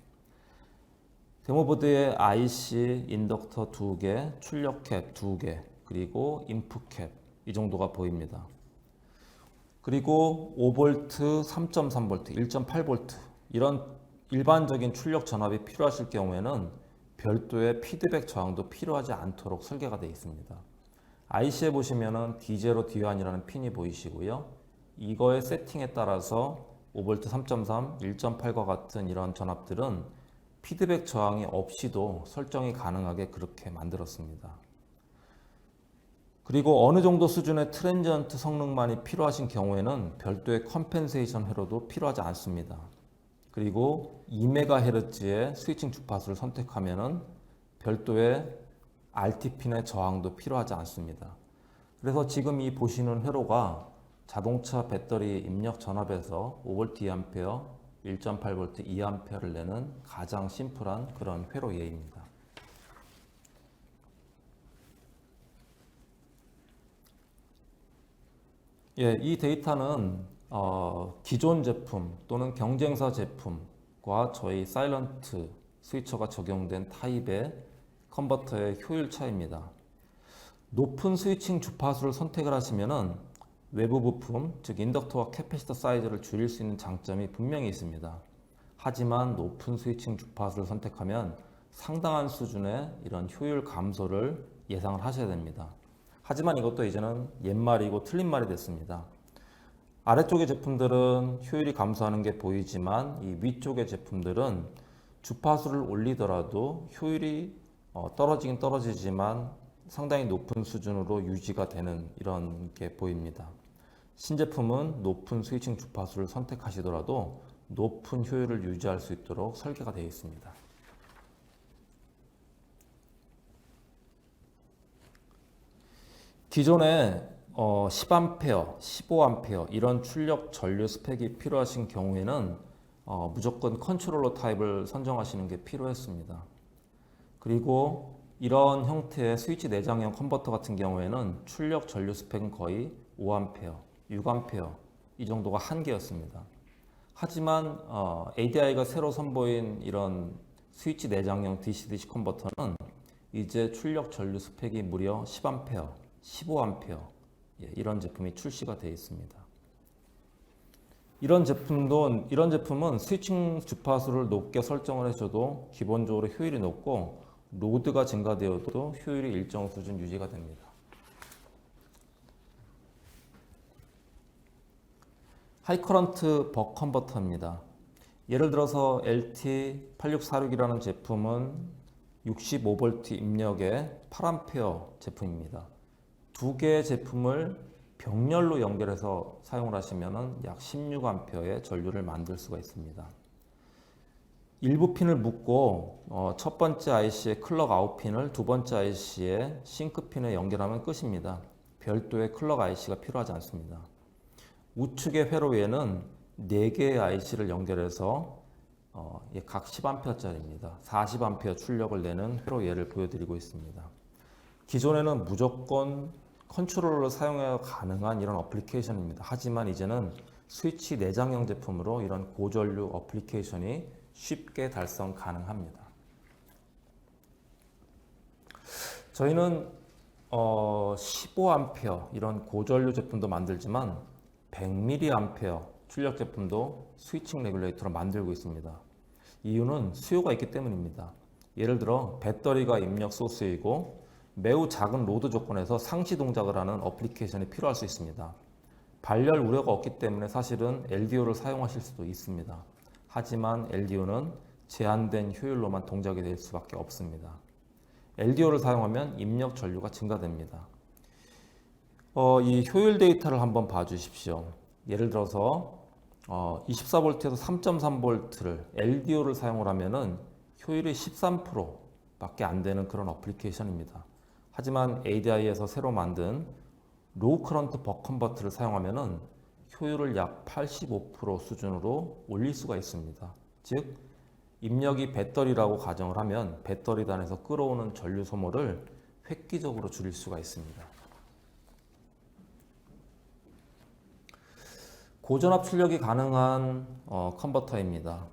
데모보드에 IC, 인덕터 2개, 출력 캡 2개, 그리고 인풋 캡 이 정도가 보입니다. 그리고 5V, 3.3V, 1.8V 이런 일반적인 출력 전압이 필요하실 경우에는 별도의 피드백 저항도 필요하지 않도록 설계가 되어 있습니다. IC에 보시면은 D0, D1이라는 핀이 보이시고요. 이거의 세팅에 따라서 5V, 3.3, 1.8과 같은 이런 전압들은 피드백 저항이 없이도 설정이 가능하게 그렇게 만들었습니다. 그리고 어느 정도 수준의 트랜지언트 성능만이 필요하신 경우에는 별도의 컴펜세이션 회로도 필요하지 않습니다. 그리고 2MHz의 스위칭 주파수를 선택하면은 별도의 RT핀의 저항도 필요하지 않습니다. 그래서 지금 이 보시는 회로가 자동차 배터리 입력 전압에서 5V 2A, 1.8V 2A를 내는 가장 심플한 그런 회로 예입니다. 이 데이터는 기존 제품 또는 경쟁사 제품과 저희 사일런트 스위처가 적용된 타입의 컨버터의 효율 차이입니다. 높은 스위칭 주파수를 선택을 하시면은 외부 부품, 즉 인덕터와 캐패시터 사이즈를 줄일 수 있는 장점이 분명히 있습니다. 하지만 높은 스위칭 주파수를 선택하면 상당한 수준의 이런 효율 감소를 예상을 하셔야 됩니다. 하지만 이것도 이제는 옛말이고 틀린 말이 됐습니다. 아래쪽의 제품들은 효율이 감소하는 게 보이지만 이 위쪽의 제품들은 주파수를 올리더라도 효율이 떨어지긴 떨어지지만 상당히 높은 수준으로 유지가 되는 이런 게 보입니다. 신제품은 높은 스위칭 주파수를 선택하시더라도 높은 효율을 유지할 수 있도록 설계가 되어 있습니다. 기존에 10A, 15A 이런 출력 전류 스펙이 필요하신 경우에는 무조건 컨트롤러 타입을 선정하시는 게 필요했습니다. 그리고 이런 형태의 스위치 내장형 컨버터 같은 경우에는 출력 전류 스펙은 거의 5A, 6A 이 정도가 한계였습니다. 하지만 ADI가 새로 선보인 이런 스위치 내장형 DC-DC 컨버터는 이제 출력 전류 스펙이 무려 10A, 15A 이런 제품이 출시가 되어 있습니다. 이런 제품은 스위칭 주파수를 높게 설정을 해줘도 기본적으로 효율이 높고 로드가 증가되어도 효율이 일정 수준 유지가 됩니다. 하이커런트 벅 컨버터입니다. 예를 들어서 LT8646이라는 제품은 65V 입력의 8A 제품입니다. 두 개의 제품을 병렬로 연결해서 사용을 하시면 약 16A의 전류를 만들 수가 있습니다. 일부 핀을 묶고 첫 번째 IC의 클럭 아웃 핀을 두 번째 IC의 싱크 핀에 연결하면 끝입니다. 별도의 클럭 IC가 필요하지 않습니다. 우측의 회로에는 4개의 IC를 연결해서 각 10A짜리입니다. 40A 출력을 내는 회로 예를 보여드리고 있습니다. 기존에는 무조건 컨트롤러를 사용해야 가능한 이런 어플리케이션입니다. 하지만 이제는 스위치 내장형 제품으로 이런 고전류 어플리케이션이 쉽게 달성 가능합니다. 저희는 15A 이런 고전류 제품도 만들지만 100mA 출력 제품도 스위칭 레귤레이터로 만들고 있습니다. 이유는 수요가 있기 때문입니다. 예를 들어 배터리가 입력 소스이고 매우 작은 로드 조건에서 상시 동작을 하는 어플리케이션이 필요할 수 있습니다. 발열 우려가 없기 때문에 사실은 LDO를 사용하실 수도 있습니다. 하지만 LDO는 제한된 효율로만 동작이 될 수밖에 없습니다. LDO를 사용하면 입력 전류가 증가됩니다. 이 효율 데이터를 한번 봐주십시오. 예를 들어서 24V에서 3.3V를 LDO를 사용을 하면은 효율이 13%밖에 안 되는 그런 어플리케이션입니다. 하지만 ADI에서 새로 만든 로우 커런트 벅 컨버터를 사용하면은 효율을 약 85% 수준으로 올릴 수가 있습니다. 즉 입력이 배터리라고 가정을 하면 배터리단에서 끌어오는 전류 소모를 획기적으로 줄일 수가 있습니다. 고전압 출력이 가능한 컨버터입니다.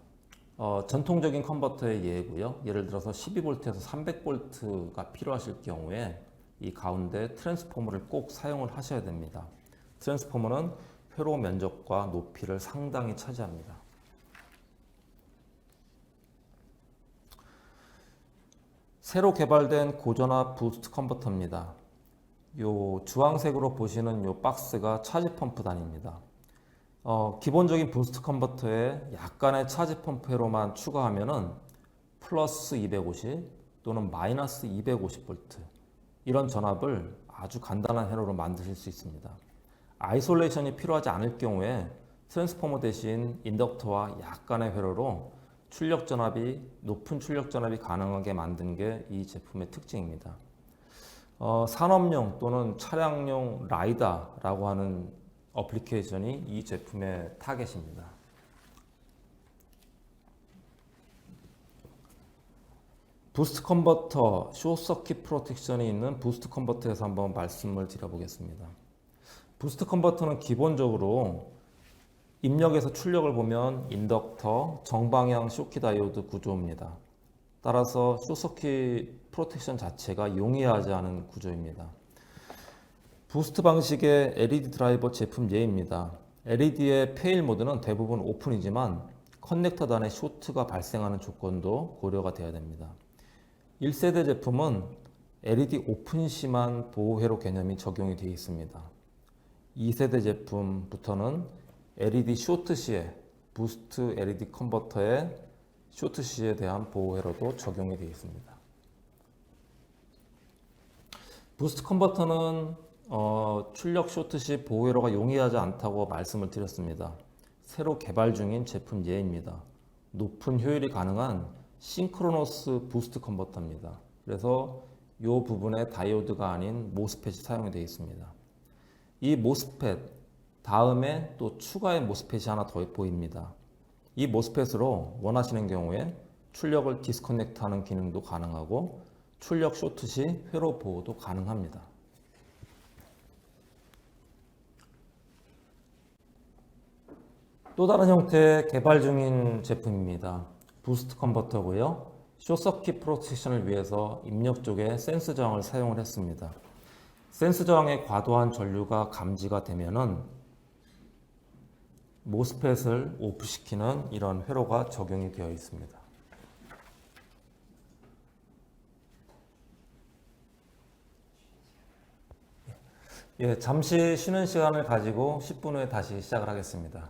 전통적인 컨버터의 예고요. 예를 들어서 12V에서 300V가 필요하실 경우에 이 가운데 트랜스포머를 꼭 사용을 하셔야 됩니다. 트랜스포머는 회로 면적과 높이를 상당히 차지합니다. 새로 개발된 고전압 부스트 컨버터입니다. 요 주황색으로 보시는 요 박스가 차지 펌프 단입니다. 기본적인 부스트 컨버터에 약간의 차지 펌프 회로만 추가하면은 플러스 250 또는 마이너스 250V 이런 전압을 아주 간단한 회로로 만드실 수 있습니다. 아이솔레이션이 필요하지 않을 경우에 트랜스포머 대신 인덕터와 약간의 회로로 높은 출력 전압이 가능하게 만든 게 이 제품의 특징입니다. 산업용 또는 차량용 라이다라고 하는 어플리케이션이 이 제품의 타겟입니다. 부스트 컨버터, 숏서킷 프로텍션이 있는 부스트 컨버터에서 한번 말씀을 드려보겠습니다. 부스트 컨버터는 기본적으로 입력에서 출력을 보면 인덕터, 정방향 쇼키 다이오드 구조입니다. 따라서 숏서킷 프로텍션 자체가 용이하지 않은 구조입니다. 부스트 방식의 LED 드라이버 제품 예입니다. LED의 페일 모드는 대부분 오픈이지만 커넥터 단에 쇼트가 발생하는 조건도 고려가 되어야 됩니다. 1세대 제품은 LED 오픈 시만 보호회로 개념이 적용이 되어 있습니다. 2세대 제품부터는 LED 쇼트 시에 부스트 LED 컨버터의 쇼트 시에 대한 보호회로도 적용이 되어 있습니다. 부스트 컨버터는 출력 쇼트 시 보호회로가 용이하지 않다고 말씀을 드렸습니다. 새로 개발 중인 제품 예입니다. 높은 효율이 가능한 싱크로너스 부스트 컨버터입니다. 그래서 이 부분에 다이오드가 아닌 모스펫이 사용이 되어 있습니다. 이 모스펫 다음에 또 추가의 모스펫이 하나 더 보입니다. 이 모스펫으로 원하시는 경우엔 출력을 디스커넥트하는 기능도 가능하고 출력 쇼트 시 회로 보호도 가능합니다. 또 다른 형태의 개발 중인 제품입니다. 부스트 컨버터고요. 숏서킷 프로텍션을 위해서 입력 쪽에 센스 저항을 사용을 했습니다. 센스 저항의 과도한 전류가 감지가 되면은 모스펫을 오프시키는 이런 회로가 적용이 되어 있습니다. 잠시 쉬는 시간을 가지고 10분 후에 다시 시작을 하겠습니다.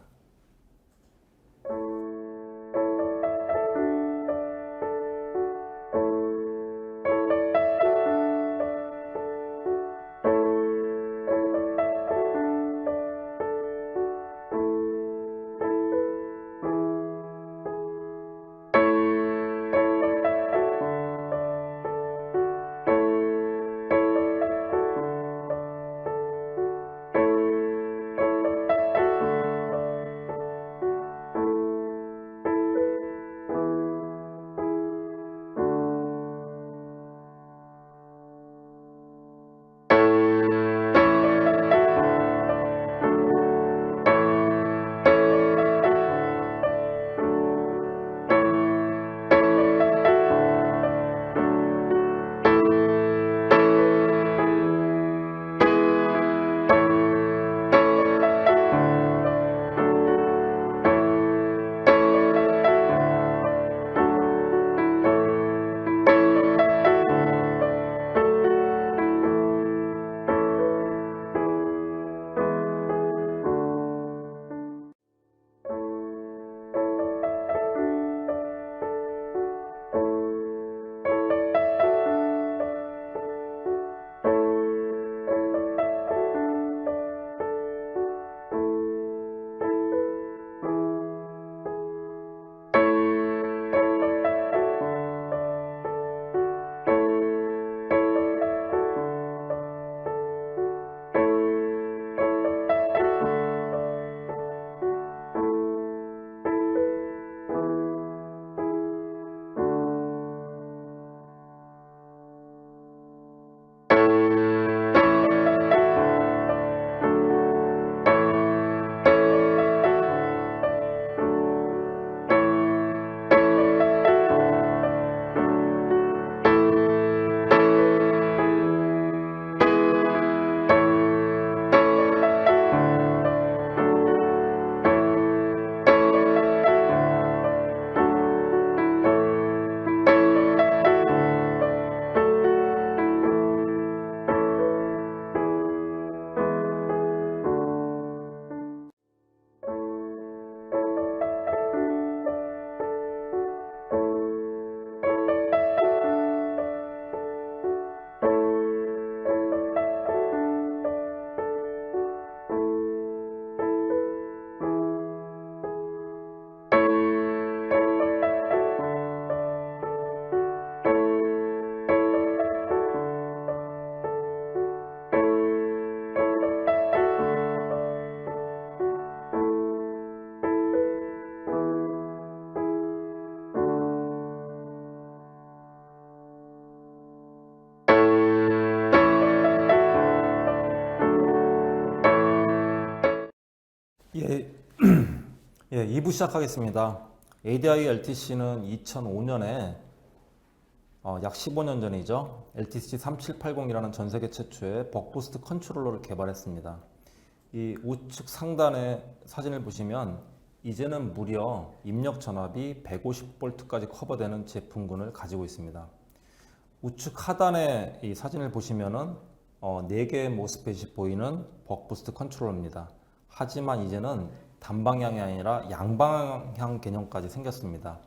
예, 2부 시작하겠습니다. ADI LTC는 2005년에 약 15년 전이죠. LTC 3780이라는 전 세계 최초의 벅부스트 컨트롤러를 개발했습니다. 이 우측 상단의 사진을 보시면 이제는 무려 입력 전압이 150V까지 커버되는 제품군을 가지고 있습니다. 우측 하단의 이 사진을 보시면은 4개의 모스펫이 보이는 벅부스트 컨트롤러입니다. 하지만 이제는 단방향이 아니라 양방향 개념까지 생겼습니다.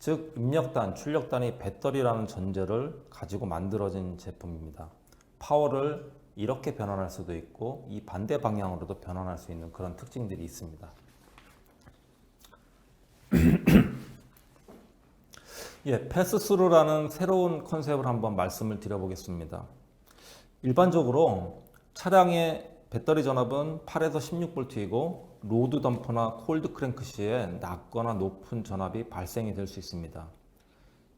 즉 입력단, 출력단이 배터리라는 전제를 가지고 만들어진 제품입니다. 파워를 이렇게 변환할 수도 있고 이 반대 방향으로도 변환할 수 있는 그런 특징들이 있습니다. 패스스루라는 새로운 컨셉을 한번 말씀을 드려보겠습니다. 일반적으로 차량의 배터리 전압은 8에서 16V이고 로드 덤퍼나 콜드 크랭크 시에 낮거나 높은 전압이 발생이 될 수 있습니다.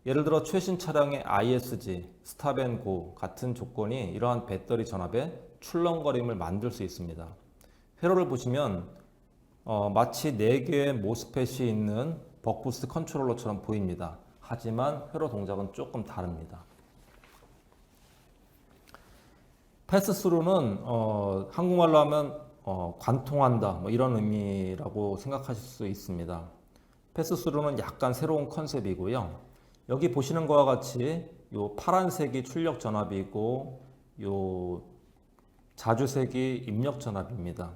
예를 들어 최신 차량의 ISG, 스탑앤고 같은 조건이 이러한 배터리 전압에 출렁거림을 만들 수 있습니다. 회로를 보시면 마치 4개의 모스펫이 있는 벅부스트 컨트롤러처럼 보입니다. 하지만 회로 동작은 조금 다릅니다. 패스스루는 한국말로 하면 관통한다 뭐 이런 의미라고 생각하실 수 있습니다. 패스스루는 약간 새로운 컨셉이고요. 여기 보시는 것과 같이 요 파란색이 출력 전압이고 요 자주색이 입력 전압입니다.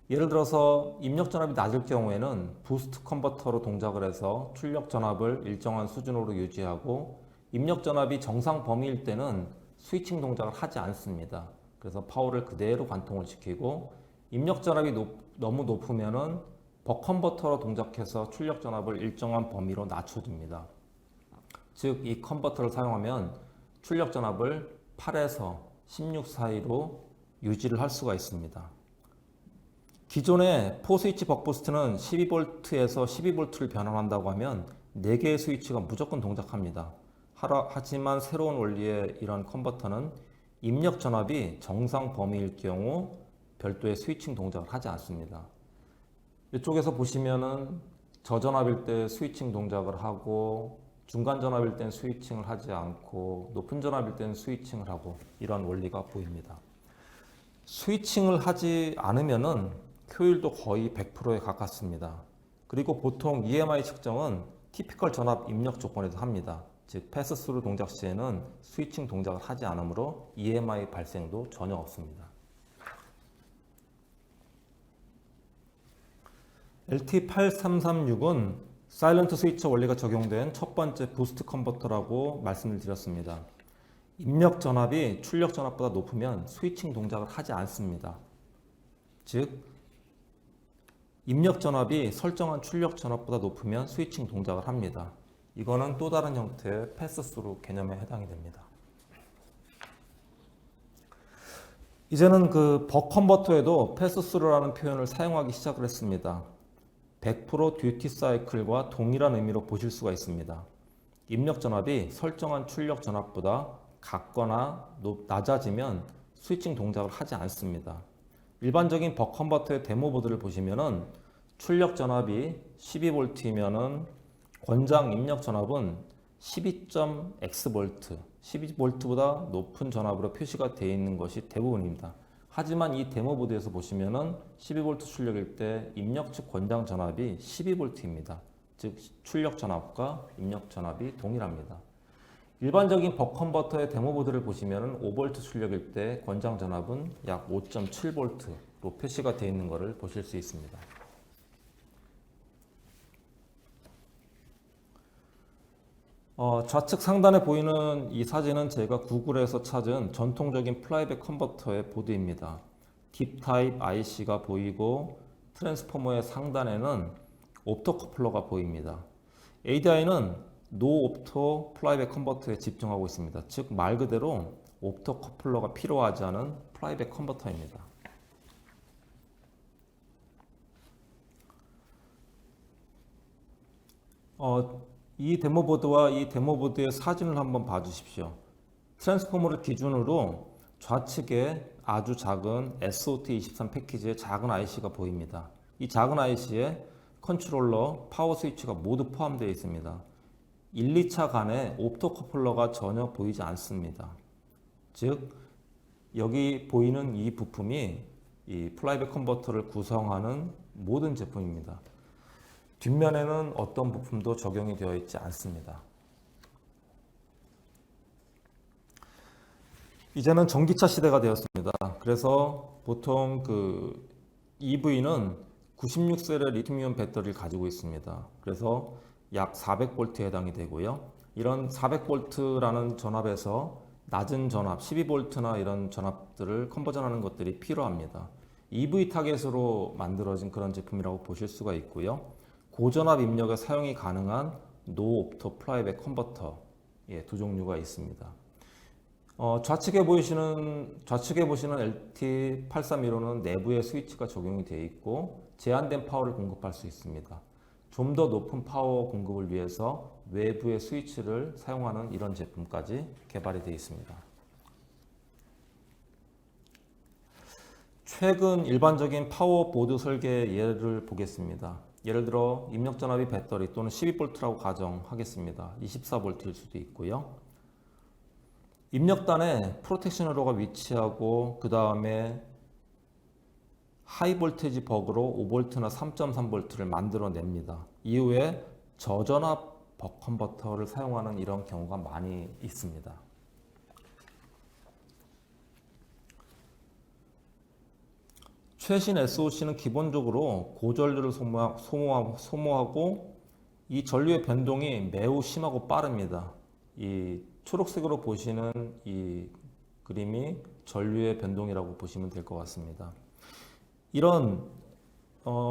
예를 들어서 입력 전압이 낮을 경우에는 부스트 컨버터로 동작을 해서 출력 전압을 일정한 수준으로 유지하고 입력 전압이 정상 범위일 때는 스위칭 동작을 하지 않습니다. 그래서 파워를 그대로 관통을 시키고 입력 전압이 너무 높으면은 벅 컨버터로 동작해서 출력 전압을 일정한 범위로 낮춰줍니다. 즉, 이 컨버터를 사용하면 출력 전압을 8에서 16 사이로 유지를 할 수가 있습니다. 기존의 4스위치 벅부스트는 12V에서 12V를 변환한다고 하면 4개의 스위치가 무조건 동작합니다. 하지만 새로운 원리의 이런 컨버터는 입력 전압이 정상 범위일 경우 별도의 스위칭 동작을 하지 않습니다. 이쪽에서 보시면은 저전압일 때 스위칭 동작을 하고 중간 전압일 땐 스위칭을 하지 않고 높은 전압일 땐 스위칭을 하고 이런 원리가 보입니다. 스위칭을 하지 않으면은 효율도 거의 100%에 가깝습니다. 그리고 보통 EMI 측정은 티피컬 전압 입력 조건에서 합니다. 즉 패스스루 동작 시에는 스위칭 동작을 하지 않으므로 EMI 발생도 전혀 없습니다. LT8336은 사일런트 스위처 원리가 적용된 첫 번째 부스트 컨버터라고 말씀을 드렸습니다. 입력 전압이 출력 전압보다 높으면 스위칭 동작을 하지 않습니다. 즉 입력 전압이 설정한 출력 전압보다 높으면 스위칭 동작을 합니다. 이거는 또 다른 형태의 패스스루 개념에 해당이 됩니다. 이제는 그 벅 컨버터에도 패스스루라는 표현을 사용하기 시작을 했습니다. 100% 듀티 사이클과 동일한 의미로 보실 수가 있습니다. 입력 전압이 설정한 출력 전압보다 같거나 낮아지면 스위칭 동작을 하지 않습니다. 일반적인 벅 컨버터의 데모 보드를 보시면은 출력 전압이 12V이면은 권장 입력 전압은 12.XV, 12V보다 높은 전압으로 표시가 되어 있는 것이 대부분입니다. 하지만 이 데모 보드에서 보시면은 12V 출력일 때 입력 측 권장 전압이 12V입니다. 즉 출력 전압과 입력 전압이 동일합니다. 일반적인 벅 컨버터의 데모 보드를 보시면은 5V 출력일 때 권장 전압은 약 5.7V로 표시가 되어 있는 것을 보실 수 있습니다. 좌측 상단에 보이는 이 사진은 제가 구글에서 찾은 전통적인 플라이백 컨버터의 보드입니다. 딥 타입 IC가 보이고 트랜스포머의 상단에는 옵토 커플러가 보입니다. ADI는 노 옵토 플라이백 컨버터에 집중하고 있습니다. 즉 말 그대로 옵토 커플러가 필요하지 않은 플라이백 컨버터입니다. 이 데모보드와 이 데모보드의 사진을 한번 봐주십시오. 트랜스포머를 기준으로 좌측에 아주 작은 SOT23 패키지의 작은 IC가 보입니다. 이 작은 IC에 컨트롤러, 파워 스위치가 모두 포함되어 있습니다. 1, 2차 간에 옵토 커플러가 전혀 보이지 않습니다. 즉 여기 보이는 이 부품이 이 플라이백 컨버터를 구성하는 모든 제품입니다. 뒷면에는 어떤 부품도 적용이 되어 있지 않습니다. 이제는 전기차 시대가 되었습니다. 그래서 보통 그 EV는 96셀의 리튬이온 배터리를 가지고 있습니다. 그래서 약 400V에 해당이 되고요. 이런 400V라는 전압에서 낮은 전압, 12V나 이런 전압들을 컨버전하는 것들이 필요합니다. EV 타겟으로 만들어진 그런 제품이라고 보실 수가 있고요. 고전압 입력에 사용이 가능한 노 옵터 플라이백 컨버터 두 종류가 있습니다. 좌측에 보시는 LT8315는 내부에 스위치가 적용이 되어 있고 제한된 파워를 공급할 수 있습니다. 좀 더 높은 파워 공급을 위해서 외부의 스위치를 사용하는 이런 제품까지 개발이 되어 있습니다. 최근 일반적인 파워보드 설계 예를 보겠습니다. 예를 들어 입력 전압이 배터리 또는 12V라고 가정하겠습니다. 24V일 수도 있고요. 입력단에 프로텍션 회로가 위치하고 그 다음에 하이 볼테지 버그로 5V나 3.3V를 만들어냅니다. 이후에 저전압 버크 컨버터를 사용하는 이런 경우가 많이 있습니다. 최신 SOC는 기본적으로 고전류를 소모하고 이 전류의 변동이 매우 심하고 빠릅니다. 이 초록색으로 보시는 이 그림이 전류의 변동이라고 보시면 될 것 같습니다. 이런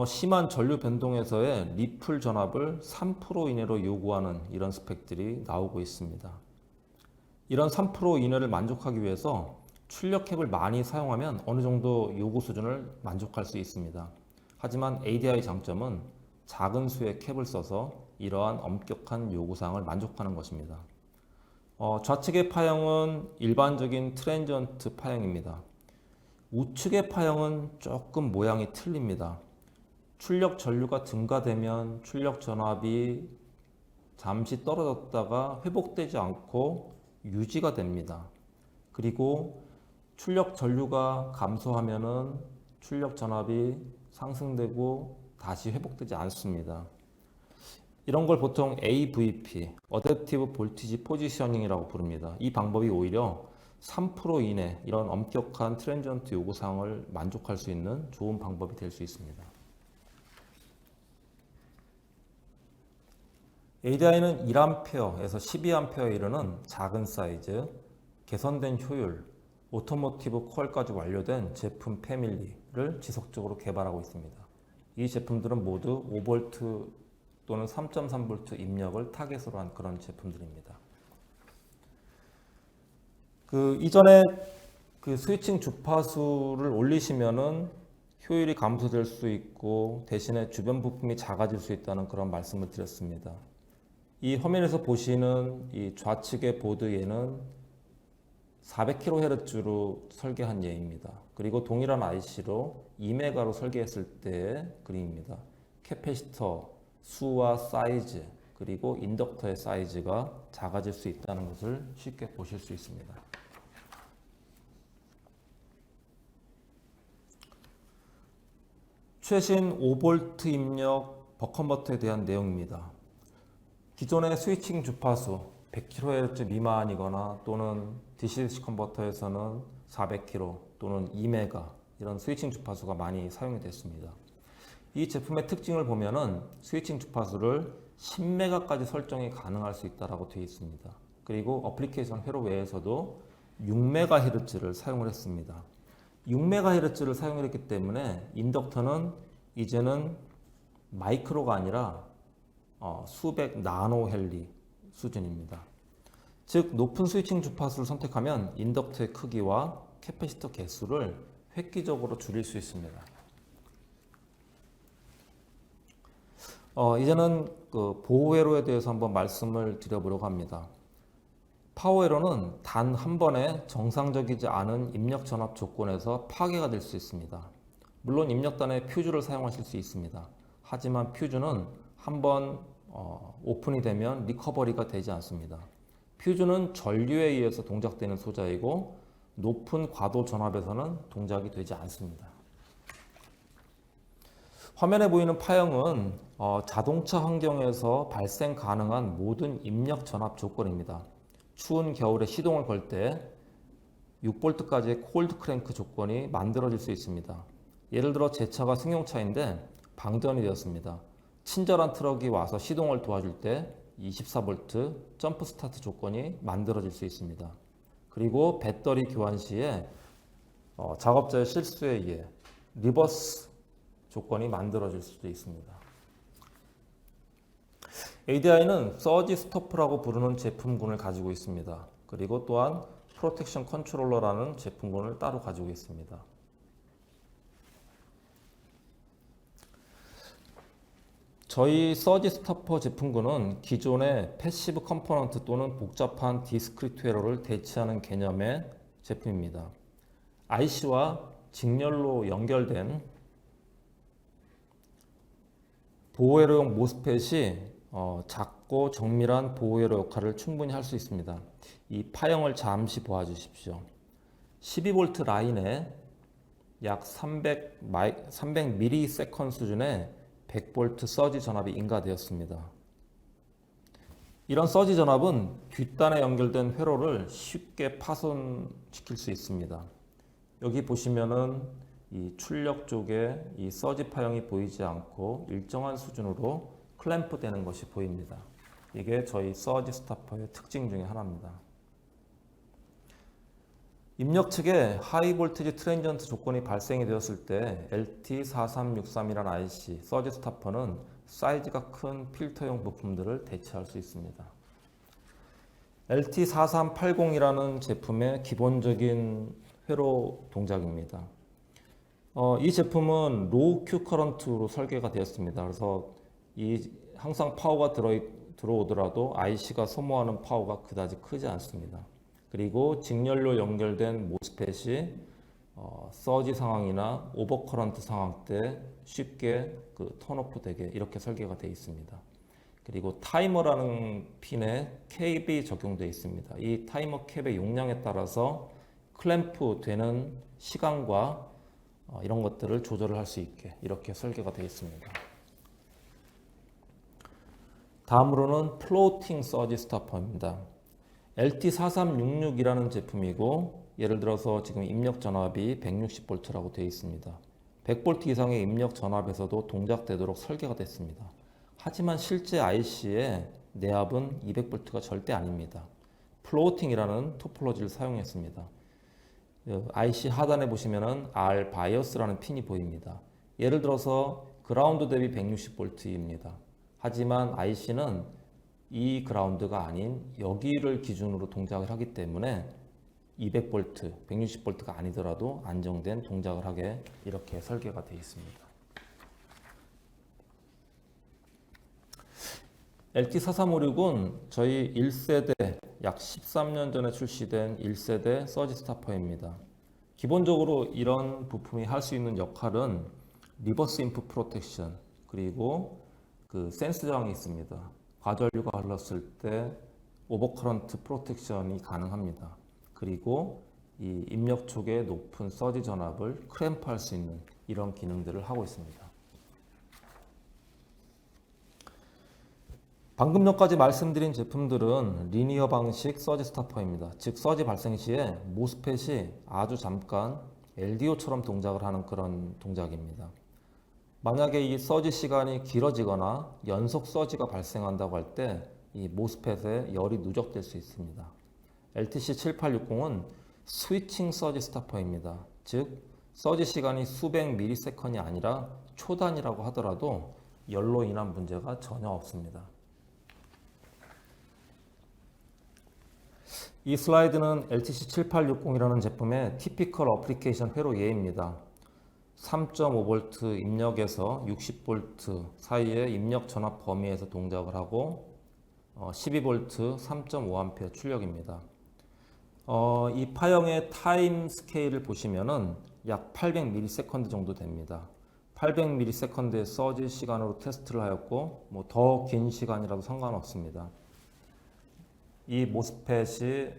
심한 전류 변동에서의 리플 전압을 3% 이내로 요구하는 이런 스펙들이 나오고 있습니다. 이런 3% 이내를 만족하기 위해서 출력 캡을 많이 사용하면 어느 정도 요구 수준을 만족할 수 있습니다. 하지만 ADI 장점은 작은 수의 캡을 써서 이러한 엄격한 요구사항을 만족하는 것입니다. 좌측의 파형은 일반적인 트랜지언트 파형입니다. 우측의 파형은 조금 모양이 틀립니다. 출력 전류가 증가되면 출력 전압이 잠시 떨어졌다가 회복되지 않고 유지가 됩니다. 그리고 출력 전류가 감소하면은 출력 전압이 상승되고 다시 회복되지 않습니다. 이런 걸 보통 AVP, 어댑티브 볼티지 포지셔닝이라고 부릅니다. 이 방법이 오히려 3% 이내 이런 엄격한 트랜지언트 요구사항을 만족할 수 있는 좋은 방법이 될 수 있습니다. ADI는 1A에서 12A에 이르는 작은 사이즈, 개선된 효율, 오토모티브 코어까지 완료된 제품 패밀리를 지속적으로 개발하고 있습니다. 이 제품들은 모두 5V 또는 3.3V 입력을 타겟으로 한 그런 제품들입니다. 이전에 스위칭 주파수를 올리시면은 효율이 감소될 수 있고 대신에 주변 부품이 작아질 수 있다는 그런 말씀을 드렸습니다. 이 화면에서 보시는 이 좌측의 보드에는 400kHz로 설계한 예입니다. 그리고 동일한 IC로 2메가로 설계했을 때의 그림입니다. 캐패시터 수와 사이즈 그리고 인덕터의 사이즈가 작아질 수 있다는 것을 쉽게 보실 수 있습니다. 최신 5V 입력 버컨버터에 대한 내용입니다. 기존의 스위칭 주파수 100kHz 미만이거나 또는 DC-DC 컨버터에서는 400kHz 또는 2메가 이런 스위칭 주파수가 많이 사용이 됐습니다. 이 제품의 특징을 보면은 스위칭 주파수를 10메가까지 설정이 가능할 수 있다고 되어 있습니다. 그리고 어플리케이션 회로 외에서도 6MHz를 사용을 했습니다. 6MHz를 사용했기 때문에 인덕터는 이제는 마이크로가 아니라 수백 나노헬리 수준입니다. 즉 높은 스위칭 주파수를 선택하면 인덕터의 크기와 캐패시터 개수를 획기적으로 줄일 수 있습니다. 이제는 보호 회로에 대해서 한번 말씀을 드려보려고 합니다. 파워 회로는 단 한 번에 정상적이지 않은 입력 전압 조건에서 파괴가 될 수 있습니다. 물론 입력단에 퓨즈를 사용하실 수 있습니다. 하지만 퓨즈는 한번 오픈이 되면 리커버리가 되지 않습니다. 퓨즈는 전류에 의해서 동작되는 소자이고 높은 과도 전압에서는 동작이 되지 않습니다. 화면에 보이는 파형은 자동차 환경에서 발생 가능한 모든 입력 전압 조건입니다. 추운 겨울에 시동을 걸 때 6V까지의 콜드 크랭크 조건이 만들어질 수 있습니다. 예를 들어 제 차가 승용차인데 방전이 되었습니다. 친절한 트럭이 와서 시동을 도와줄 때 24V 점프 스타트 조건이 만들어질 수 있습니다. 그리고 배터리 교환 시에 작업자의 실수에 의해 리버스 조건이 만들어질 수도 있습니다. ADI는 서지 스토퍼라고 부르는 제품군을 가지고 있습니다. 그리고 또한 프로텍션 컨트롤러라는 제품군을 따로 가지고 있습니다. 저희 서지 스토퍼 제품군은 기존의 패시브 컴포넌트 또는 복잡한 디스크리트 회로를 대체하는 개념의 제품입니다. IC와 직렬로 연결된 보호회로용 모스펫이 작고 정밀한 보호회로 역할을 충분히 할 수 있습니다. 이 파형을 잠시 보아주십시오. 12V 라인에 약 300ms 수준의 100V 서지 전압이 인가되었습니다. 이런 서지 전압은 뒷단에 연결된 회로를 쉽게 파손시킬 수 있습니다. 여기 보시면은 이 출력 쪽에 이 서지 파형이 보이지 않고 일정한 수준으로 클램프 되는 것이 보입니다. 이게 저희 서지 스토퍼의 특징 중에 하나입니다. 입력 측에 하이 볼티지 트랜지언트 조건이 발생이 되었을 때 LT4363이라는 IC 서지 스토퍼는 사이즈가 큰 필터용 부품들을 대체할 수 있습니다. LT4380이라는 제품의 기본적인 회로 동작입니다. 이 제품은 로우 큐 커런트로 설계가 되었습니다. 그래서 항상 파워가 들어오더라도 IC가 소모하는 파워가 그다지 크지 않습니다. 그리고 직렬로 연결된 모스펫이 서지 상황이나 오버커런트 상황 때 쉽게 턴오프 되게 이렇게 설계가 되어 있습니다. 그리고 타이머라는 핀에 캡이 적용되어 있습니다. 이 타이머 캡의 용량에 따라서 클램프 되는 시간과 이런 것들을 조절을 할 수 있게 이렇게 설계가 되어 있습니다. 다음으로는 플로팅 서지 스토퍼입니다. LT4366이라는 제품이고 예를 들어서 지금 입력 전압이 160V라고 되어 있습니다. 100V 이상의 입력 전압에서도 동작되도록 설계가 됐습니다. 하지만 실제 IC의 내압은 200V가 절대 아닙니다. 플로팅이라는 토폴로지를 사용했습니다. IC 하단에 보시면은 R 바이어스라는 핀이 보입니다. 예를 들어서 그라운드 대비 160V입니다. 하지만 IC는 이 그라운드가 아닌 여기를 기준으로 동작을 하기 때문에 200V, 160V가 아니더라도 안정된 동작을 하게 이렇게 설계가 되어 있습니다. LT4356은 저희 1세대 약 13년 전에 출시된 1세대 서지 스토퍼입니다. 기본적으로 이런 부품이 할 수 있는 역할은 리버스 인풋 프로텍션 그리고 센스 저항이 있습니다. 과전류가 흘렀을 때 오버커런트 프로텍션이 가능합니다. 그리고 이 입력 쪽의 높은 서지 전압을 크램프할 수 있는 이런 기능들을 하고 있습니다. 방금 전까지 말씀드린 제품들은 리니어 방식 서지 스토퍼입니다. 즉 서지 발생 시에 모스펫이 아주 잠깐 LDO처럼 동작을 하는 그런 동작입니다. 만약에 이 서지 시간이 길어지거나 연속 서지가 발생한다고 할 때 이 모스펫에 열이 누적될 수 있습니다. LTC7860은 스위칭 서지 스토퍼입니다. 즉 서지 시간이 수백 미리세컨이 아니라 초단위라고 하더라도 열로 인한 문제가 전혀 없습니다. 이 슬라이드는 LTC7860이라는 제품의 티피컬 어플리케이션 회로 예입니다. 3.5V 입력에서 60V 사이의 입력 전압 범위에서 동작을 하고 12V 3.5A 출력입니다. 이 파형의 타임 스케일을 보시면은 약 800ms 정도 됩니다. 800ms의 서지 시간으로 테스트를 하였고 더 긴 시간이라도 상관없습니다. 이 모스펫에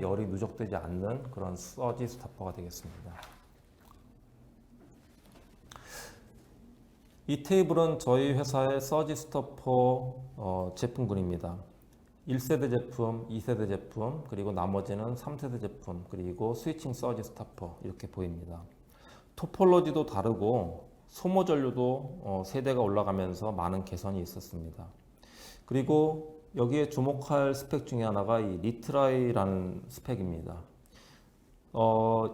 열이 누적되지 않는 그런 서지 스토퍼가 되겠습니다. 이 테이블은 저희 회사의 서지 스토퍼 제품군입니다. 1세대 제품, 2세대 제품, 그리고 나머지는 3세대 제품, 그리고 스위칭 서지 스토퍼 이렇게 보입니다. 토폴로지도 다르고 소모 전류도 세대가 올라가면서 많은 개선이 있었습니다. 그리고 여기에 주목할 스펙 중에 하나가 이 리트라이라는 스펙입니다.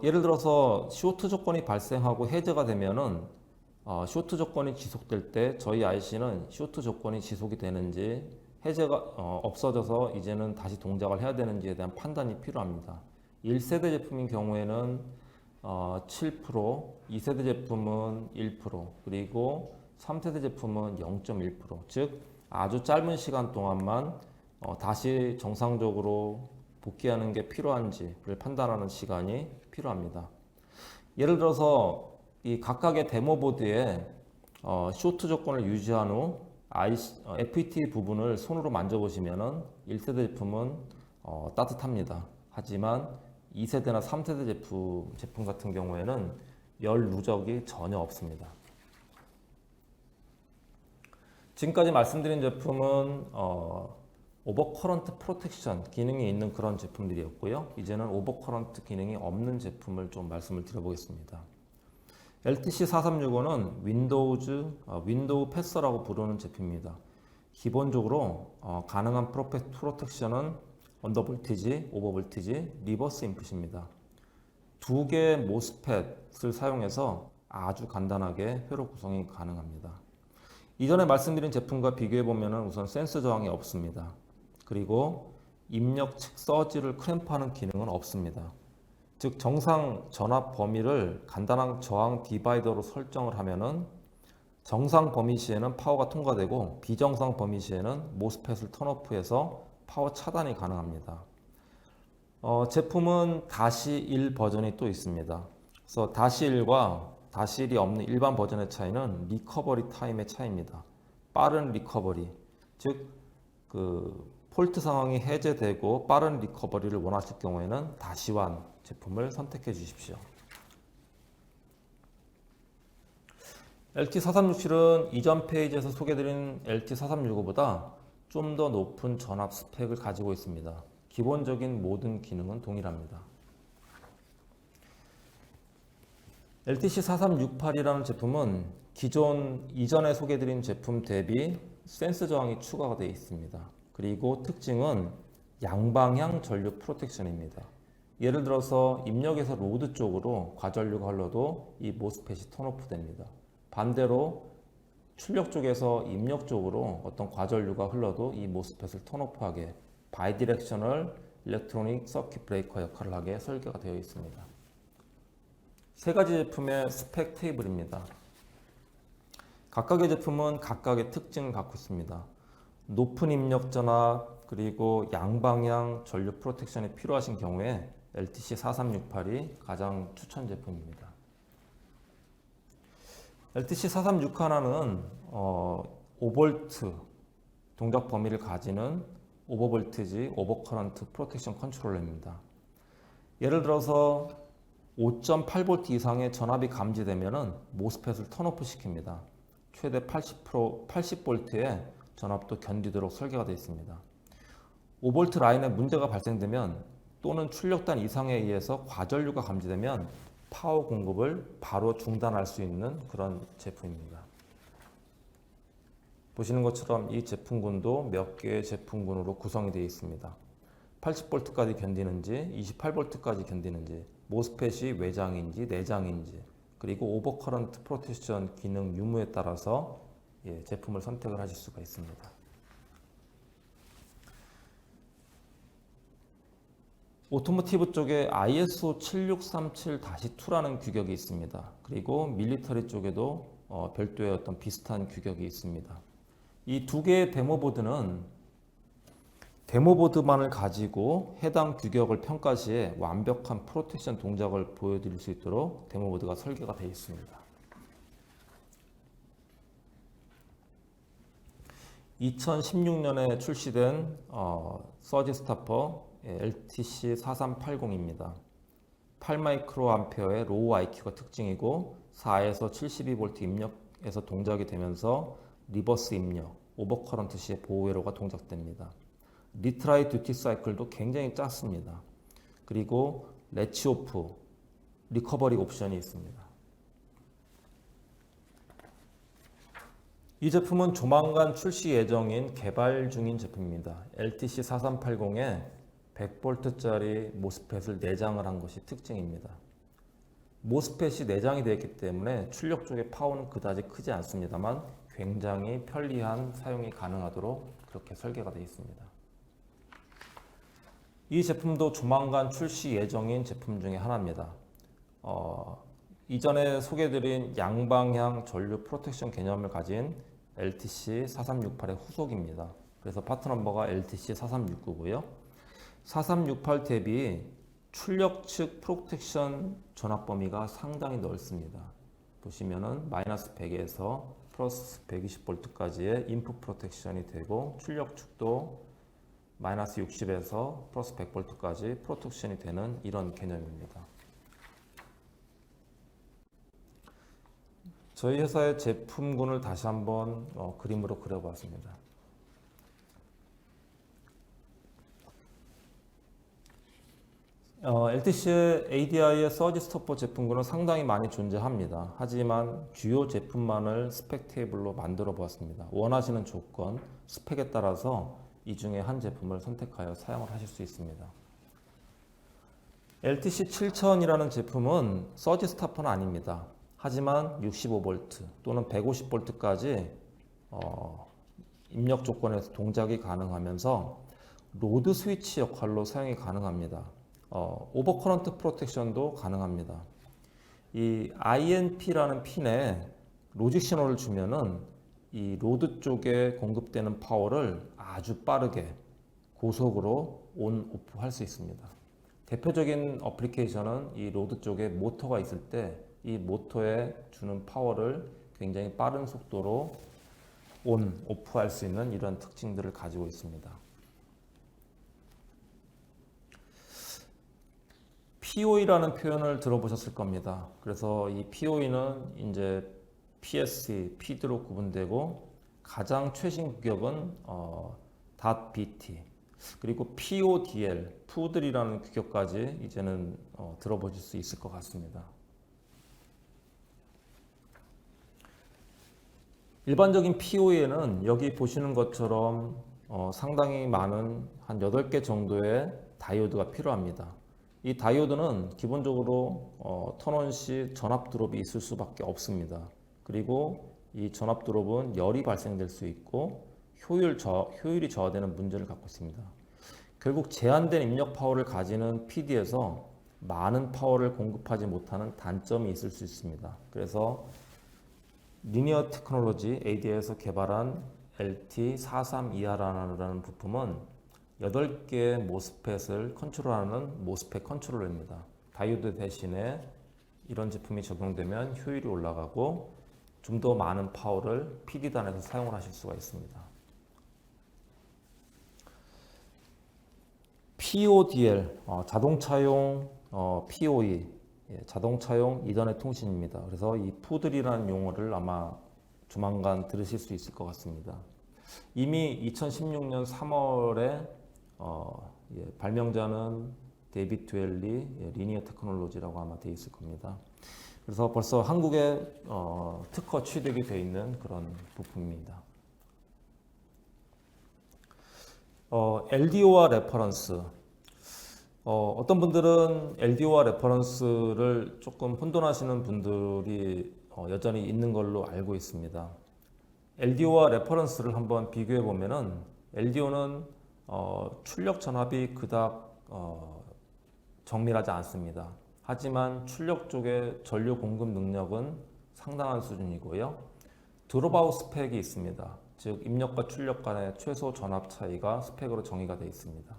예를 들어서 쇼트 조건이 발생하고 해제가 되면은 쇼트 조건이 지속될 때 저희 IC는 쇼트 조건이 지속이 되는지 해제가 없어져서 이제는 다시 동작을 해야 되는지에 대한 판단이 필요합니다. 1세대 제품인 경우에는 7%, 2세대 제품은 1%, 그리고 3세대 제품은 0.1%, 즉 아주 짧은 시간 동안만 다시 정상적으로 복귀하는 게 필요한지를 판단하는 시간이 필요합니다. 예를 들어서 이 각각의 데모보드에 쇼트 조건을 유지한 후 FET 부분을 손으로 만져보시면은 1세대 제품은 따뜻합니다. 하지만 2세대나 3세대 제품 같은 경우에는 열 누적이 전혀 없습니다. 지금까지 말씀드린 제품은 오버커런트 프로텍션 기능이 있는 그런 제품들이었고요. 이제는 오버커런트 기능이 없는 제품을 좀 말씀을 드려보겠습니다. LTC4365는 윈도우 패서라고 부르는 제품입니다. 기본적으로 가능한 프로텍션은 언더볼티지, 오버볼티지, 리버스 인풋입니다. 두 개의 모스펫을 사용해서 아주 간단하게 회로 구성이 가능합니다. 이전에 말씀드린 제품과 비교해보면 우선 센서 저항이 없습니다. 그리고 입력 측 서지를 크램프하는 기능은 없습니다. 즉 정상 전압 범위를 간단한 저항 디바이더로 설정을 하면은 정상 범위 시에는 파워가 통과되고 비정상 범위 시에는 모스펫을 턴오프해서 파워 차단이 가능합니다. 제품은 -1 버전이 또 있습니다. 그래서 -1과 -1이 없는 일반 버전의 차이는 리커버리 타임의 차이입니다. 빠른 리커버리, 즉 폴트 상황이 해제되고 빠른 리커버리를 원하실 경우에는 -1 제품을 선택해 주십시오. LT4367은 이전 페이지에서 소개드린 LT4365보다 좀 더 높은 전압 스펙을 가지고 있습니다. 기본적인 모든 기능은 동일합니다. LTC4368이라는 제품은 이전에 소개드린 제품 대비 센스 저항이 추가가 되어 있습니다. 그리고 특징은 양방향 전류 프로텍션입니다. 예를 들어서 입력에서 로드 쪽으로 과전류가 흘러도 이 모스펫이 턴오프 됩니다. 반대로 출력 쪽에서 입력 쪽으로 어떤 과전류가 흘러도 이 모스펫을 턴오프하게 바이디렉셔널 일렉트로닉 서킷 브레이커 역할을 하게 설계가 되어 있습니다. 세 가지 제품의 스펙 테이블입니다. 각각의 제품은 각각의 특징을 갖고 있습니다. 높은 입력 전압 그리고 양방향 전류 프로텍션이 필요하신 경우에 LTC4368이 가장 추천 제품입니다. LTC4361는 5V 동작 범위를 가지는 오버볼티지, 오버커런트 프로텍션 컨트롤러입니다. 예를 들어서 5.8V 이상의 전압이 감지되면 모스펫을 턴오프 시킵니다. 최대 80V의 전압도 견디도록 설계가 되어 있습니다. 5V 라인에 문제가 발생되면 또는 출력단 이상에 의해서 과전류가 감지되면 파워 공급을 바로 중단할 수 있는 그런 제품입니다. 보시는 것처럼 이 제품군도 몇 개의 제품군으로 구성이 되어 있습니다. 80V까지 견디는지 28V까지 견디는지 모스펫이 외장인지 내장인지 그리고 오버커런트 프로텍션 기능 유무에 따라서 제품을 선택을 하실 수가 있습니다. 오토모티브 쪽에 ISO 7637-2라는 규격이 있습니다. 그리고 밀리터리 쪽에도 별도의 어떤 비슷한 규격이 있습니다. 이 두 개의 데모보드는 데모보드만을 가지고 해당 규격을 평가 시에 완벽한 프로텍션 동작을 보여드릴 수 있도록 데모보드가 설계가 되어 있습니다. 2016년에 출시된 서지 스타퍼 LTC4380입니다. 8마이크로암페어의 로우 IQ가 특징이고 4에서 72V 입력에서 동작이 되면서 리버스 입력, 오버커런트 시에 보호 회로가 동작됩니다. 리트라이 듀티 사이클도 굉장히 짧습니다. 그리고 레치 오프, 리커버리 옵션이 있습니다. 이 제품은 조만간 출시 예정인 개발 중인 제품입니다. LTC4380에 100V짜리 모스펫을 내장을 한 것이 특징입니다. 모스펫이 내장이 되어 있기 때문에 출력 쪽의 파워는 그다지 크지 않습니다만 굉장히 편리한 사용이 가능하도록 그렇게 설계가 되어 있습니다. 이 제품도 조만간 출시 예정인 제품 중에 하나입니다. 이전에 소개해드린 양방향 전류 프로텍션 개념을 가진 LTC4368의 후속입니다. 그래서 파트 넘버가 LTC4369고요. 4368 대비 출력 측 프로텍션 전압 범위가 상당히 넓습니다. 보시면은 마이너스 100에서 플러스 120V까지의 인풋 프로텍션이 되고 출력 측도 마이너스 60에서 플러스 100V까지 프로텍션이 되는 이런 개념입니다. 저희 회사의 제품군을 다시 한번 그림으로 그려봤습니다. LTC의 ADI의 서지 스토퍼 제품군은 상당히 많이 존재합니다. 하지만 주요 제품만을 스펙 테이블로 만들어 보았습니다. 원하시는 조건, 스펙에 따라서 이 중에 한 제품을 선택하여 사용을 하실 수 있습니다. LTC 7000이라는 제품은 서지 스토퍼는 아닙니다. 하지만 65V 또는 150V까지 입력 조건에서 동작이 가능하면서 로드 스위치 역할로 사용이 가능합니다. 오버커런트 프로텍션도 가능합니다. 이 INP라는 핀에 로직 신호를 주면은 이 로드 쪽에 공급되는 파워를 아주 빠르게 고속으로 온, 오프 할 수 있습니다. 대표적인 어플리케이션은 이 로드 쪽에 모터가 있을 때 이 모터에 주는 파워를 굉장히 빠른 속도로 온, 오프 할 수 있는 이런 특징들을 가지고 있습니다. POE라는 표현을 들어보셨을 겁니다. 그래서 이 POE는 이제 PSC, PD로 구분되고 가장 최신 규격은 .BT 그리고 PODL, 푸들이라는 규격까지 이제는 들어보실 수 있을 것 같습니다. 일반적인 POE에는 여기 보시는 것처럼 상당히 많은 한 8개 정도의 다이오드가 필요합니다. 이 다이오드는 기본적으로 턴온 시 전압 드롭이 있을 수밖에 없습니다. 그리고 이 전압 드롭은 열이 발생될 수 있고 효율이 저하되는 문제를 갖고 있습니다. 결국 제한된 입력 파워를 가지는 PD에서 많은 파워를 공급하지 못하는 단점이 있을 수 있습니다. 그래서 리니어 테크놀로지 AD에서 개발한 LT432R라는 부품은 8개의 모스펫을 컨트롤하는 모스펫 컨트롤러입니다. 다이오드 대신에 이런 제품이 적용되면 효율이 올라가고 좀 더 많은 파워를 PD단에서 사용을 하실 수가 있습니다. PODL, 자동차용 POE, 자동차용 이더넷 통신입니다. 그래서 이 푸들이라는 용어를 아마 조만간 들으실 수 있을 것 같습니다. 이미 2016년 3월에 발명자는 데이빗 듀엘리 리니어 테크놀로지라고 아마 되어 있을 겁니다. 그래서 벌써 한국에 특허 취득이 되어 있는 그런 부품입니다. LDO와 레퍼런스. 어떤 분들은 LDO와 레퍼런스를 조금 혼돈하시는 분들이 여전히 있는 걸로 알고 있습니다. LDO와 레퍼런스를 한번 비교해 보면은 LDO는 출력 전압이 그닥 정밀하지 않습니다. 하지만 출력 쪽의 전류 공급 능력은 상당한 수준이고요. 드롭아웃 스펙이 있습니다. 즉 입력과 출력 간의 최소 전압 차이가 스펙으로 정의가 되어 있습니다.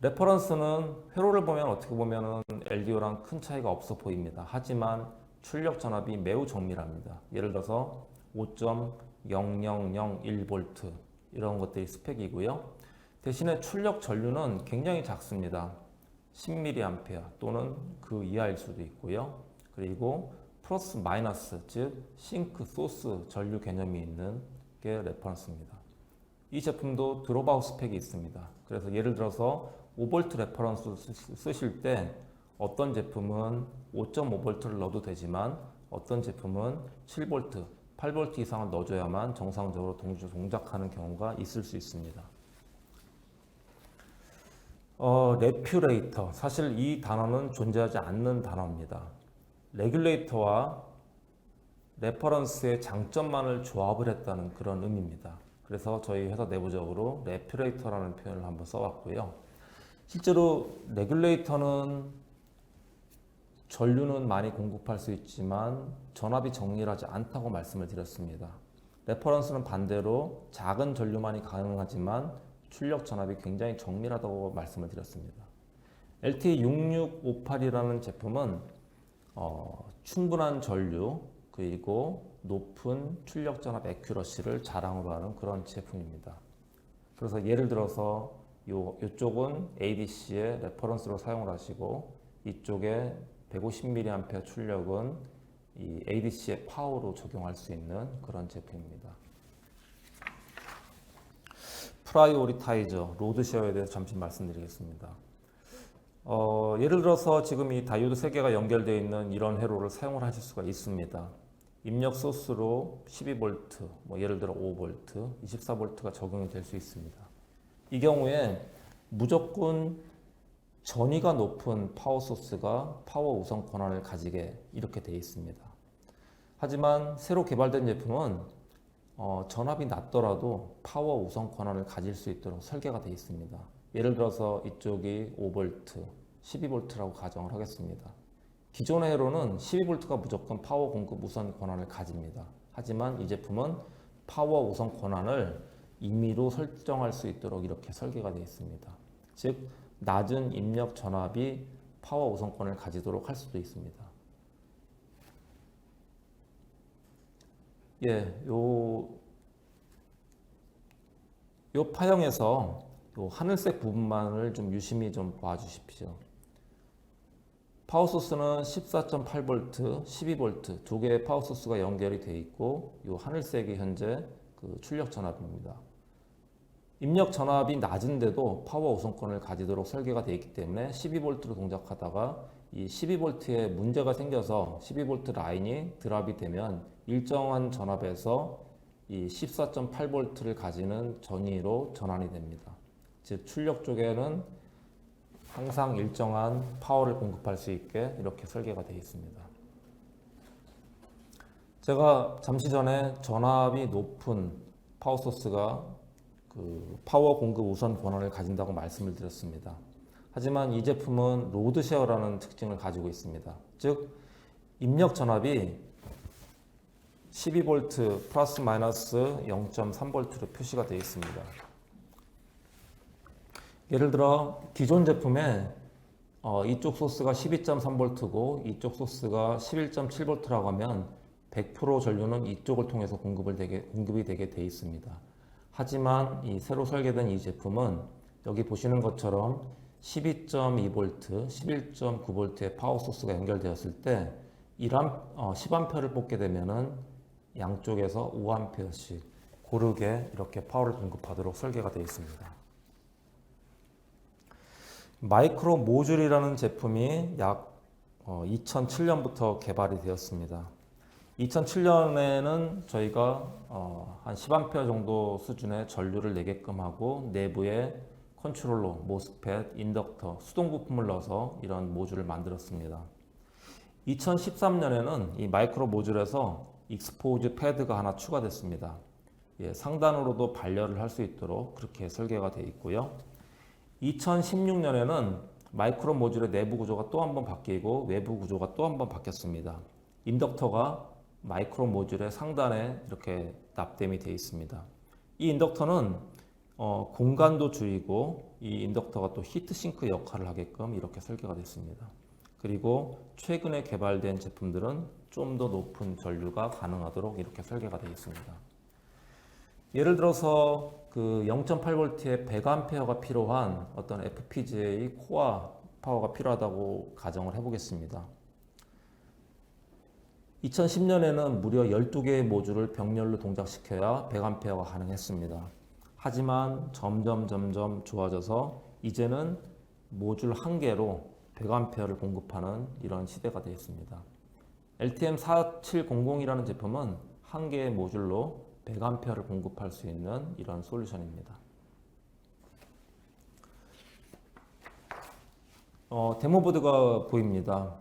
레퍼런스는 회로를 보면 어떻게 보면 LDO랑 큰 차이가 없어 보입니다. 하지만 출력 전압이 매우 정밀합니다. 예를 들어서 5.0001V 이런 것들이 스펙이고요. 대신에 출력 전류는 굉장히 작습니다. 10mA 또는 그 이하일 수도 있고요. 그리고 플러스 마이너스 즉 싱크, 소스 전류 개념이 있는 게 레퍼런스입니다. 이 제품도 드롭아웃 스펙이 있습니다. 그래서 예를 들어서 5V 레퍼런스 쓰실 때 어떤 제품은 5.5V를 넣어도 되지만 어떤 제품은 7V, 8V 이상을 넣어줘야만 정상적으로 동작하는 경우가 있을 수 있습니다. 레퓨레이터, 사실 이 단어는 존재하지 않는 단어입니다. 레귤레이터와 레퍼런스의 장점만을 조합을 했다는 그런 의미입니다. 그래서 저희 회사 내부적으로 레퓨레이터라는 표현을 한번 써왔고요. 실제로 레귤레이터는 전류는 많이 공급할 수 있지만 전압이 정밀하지 않다고 말씀을 드렸습니다. 레퍼런스는 반대로 작은 전류만이 가능하지만 출력 전압이 굉장히 정밀하다고 말씀을 드렸습니다. LT6658이라는 제품은 충분한 전류 그리고 높은 출력 전압 애큐러시를 자랑으로 하는 그런 제품입니다. 그래서 예를 들어서 이쪽은 ADC의 레퍼런스로 사용을 하시고 이쪽에 150mA 출력은 이 ADC의 파워로 적용할 수 있는 그런 제품입니다. 프라이오리타이저, 로드 쉐어에 대해서 잠시 말씀드리겠습니다. 예를 들어서 지금 이 다이오드 3개가 연결되어 있는 이런 회로를 사용을 하실 수가 있습니다. 입력 소스로 12V, 예를 들어 5V, 24V가 적용이 될 수 있습니다. 이 경우에 무조건 전위가 높은 파워 소스가 파워 우선 권한을 가지게 이렇게 되어 있습니다. 하지만 새로 개발된 제품은 전압이 낮더라도 파워 우선 권한을 가질 수 있도록 설계가 되어 있습니다. 예를 들어서 이쪽이 5V, 12V라고 가정을 하겠습니다. 기존의 회로는 12V가 무조건 파워 공급 우선 권한을 가집니다. 하지만 이 제품은 파워 우선 권한을 임의로 설정할 수 있도록 이렇게 설계가 되어 있습니다. 즉 낮은 입력 전압이 파워 우선권을 가지도록 할 수도 있습니다. 요 파형에서 요 하늘색 부분만을 좀 유심히 좀 봐주십시오. 파워 소스는 14.8V, 12V 두 개의 파워 소스가 연결이 되어 있고 요 하늘색이 현재 그 출력 전압입니다. 입력 전압이 낮은데도 파워 우선권을 가지도록 설계가 되어 있기 때문에 12V로 동작하다가 이 12V에 문제가 생겨서 12V 라인이 드랍이 되면 일정한 전압에서 이 14.8V를 가지는 전위로 전환이 됩니다. 즉 출력 쪽에는 항상 일정한 파워를 공급할 수 있게 이렇게 설계가 되어 있습니다. 제가 잠시 전에 전압이 높은 파워 소스가 그 파워 공급 우선 권한을 가진다고 말씀을 드렸습니다. 하지만 이 제품은 로드 쉐어라는 특징을 가지고 있습니다. 즉 입력 전압이 12V 플러스 마이너스 0.3V로 표시가 되어 있습니다. 예를 들어 기존 제품에 이쪽 소스가 12.3V고 이쪽 소스가 11.7V라고 하면 100% 전류는 이쪽을 통해서 공급이 되게 되어 있습니다. 하지만 이 새로 설계된 이 제품은 여기 보시는 것처럼 12.2V, 11.9V의 파워 소스가 연결되었을 때 10A를 뽑게 되면은 양쪽에서 5A씩 고르게 이렇게 파워를 공급하도록 설계가 되어 있습니다. 마이크로 모듈이라는 제품이 약 2007년부터 개발이 되었습니다. 2007년에는 저희가 한 10A 정도 수준의 전류를 내게끔 하고 내부에 컨트롤러, 모스펫, 인덕터, 수동 부품을 넣어서 이런 모듈을 만들었습니다. 2013년에는 이 마이크로 모듈에서 익스포즈 패드가 하나 추가됐습니다. 상단으로도 발열을 할 수 있도록 그렇게 설계가 되어 있고요. 2016년에는 마이크로 모듈의 내부 구조가 또 한 번 바뀌고 외부 구조가 또 한 번 바뀌었습니다. 인덕터가 마이크로 모듈의 상단에 이렇게 납땜이 되어 있습니다. 이 인덕터는 공간도 줄이고 이 인덕터가 또 히트싱크 역할을 하게끔 이렇게 설계가 됐습니다. 그리고 최근에 개발된 제품들은 좀 더 높은 전류가 가능하도록 이렇게 설계가 되어 있습니다. 예를 들어서 그 0.8V의 100A가 필요한 어떤 FPGA 코어 파워가 필요하다고 가정을 해보겠습니다. 2010년에는 무려 12개의 모듈을 병렬로 동작시켜야 100A가 가능했습니다. 하지만 점점 좋아져서 이제는 모듈 한 개로 100A를 공급하는 이런 시대가 되었습니다. LTM4700이라는 제품은 한 개의 모듈로 100A를 공급할 수 있는 이런 솔루션입니다. 데모보드가 보입니다.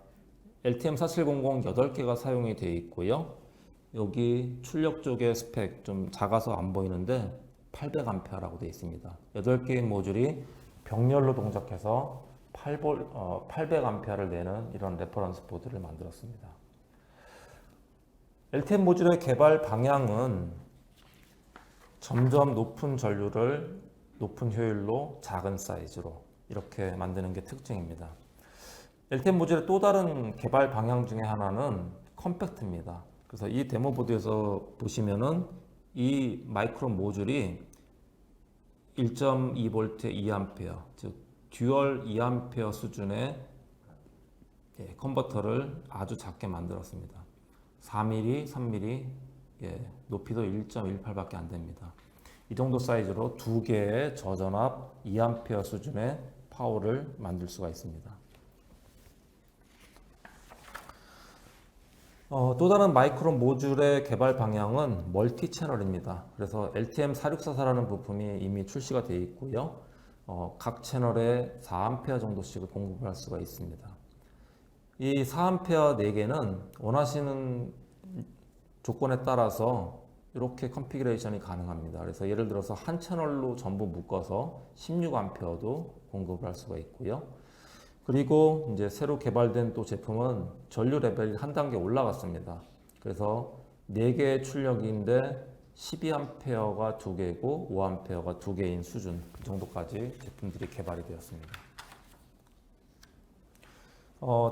LTM4700 8개가 사용이 되어 있고요. 여기 출력 쪽의 스펙 좀 작아서 안 보이는데 800A라고 되어 있습니다. 8개의 모듈이 병렬로 동작해서 800A를 내는 이런 레퍼런스 보드를 만들었습니다. LTM 모듈의 개발 방향은 점점 높은 전류를 높은 효율로 작은 사이즈로 이렇게 만드는 게 특징입니다. LTM 모듈의 또 다른 개발 방향 중에 하나는 컴팩트입니다. 그래서 이 데모 보드에서 보시면은 이 마이크론 모듈이 1.2V 2A, 즉 듀얼 2A 수준의 컨버터를 아주 작게 만들었습니다. 4mm, 3mm, 높이도 1.18밖에 안 됩니다. 이 정도 사이즈로 두 개의 저전압 2A 수준의 파워를 만들 수가 있습니다. 또 다른 마이크론 모듈의 개발 방향은 멀티 채널입니다. 그래서 LTM4644라는 부품이 이미 출시가 되어 있고요. 각 채널에 4A 정도씩을 공급을 할 수가 있습니다. 이 4A 4개는 원하시는 조건에 따라서 이렇게 컨피그레이션이 가능합니다. 그래서 예를 들어서 한 채널로 전부 묶어서 16A도 공급을 할 수가 있고요. 그리고 이제 새로 개발된 또 제품은 전류 레벨이 한 단계 올라갔습니다. 그래서 4개의 출력인데 12A가 2개고 5A가 2개인 수준, 그 정도까지 제품들이 개발이 되었습니다.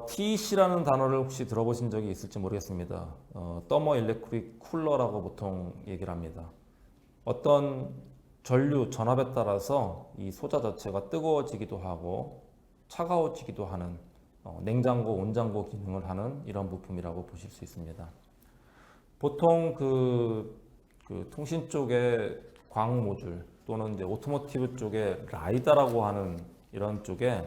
TEC라는 단어를 혹시 들어보신 적이 있을지 모르겠습니다. 더머 일렉트릭 쿨러라고 보통 얘기를 합니다. 어떤 전류 전압에 따라서 이 소자 자체가 뜨거워지기도 하고 차가워지기도 하는 냉장고, 온장고 기능을 하는 이런 부품이라고 보실 수 있습니다. 보통 그 통신 쪽의 광 모듈 또는 이제 오토모티브 쪽의 라이다라고 하는 이런 쪽에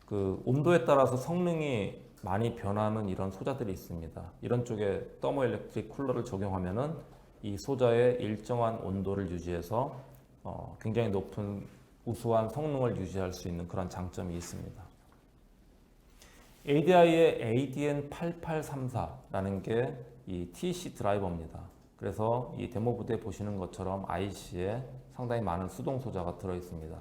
그 온도에 따라서 성능이 많이 변하는 이런 소자들이 있습니다. 이런 쪽에 더머 일렉트릭 쿨러를 적용하면은 이 소자의 일정한 온도를 유지해서 굉장히 높은 우수한 성능을 유지할 수 있는 그런 장점이 있습니다. ADI의 ADN8834라는 게 이 TEC 드라이버입니다. 그래서 이 데모 부대에 보시는 것처럼 IC에 상당히 많은 수동 소자가 들어 있습니다.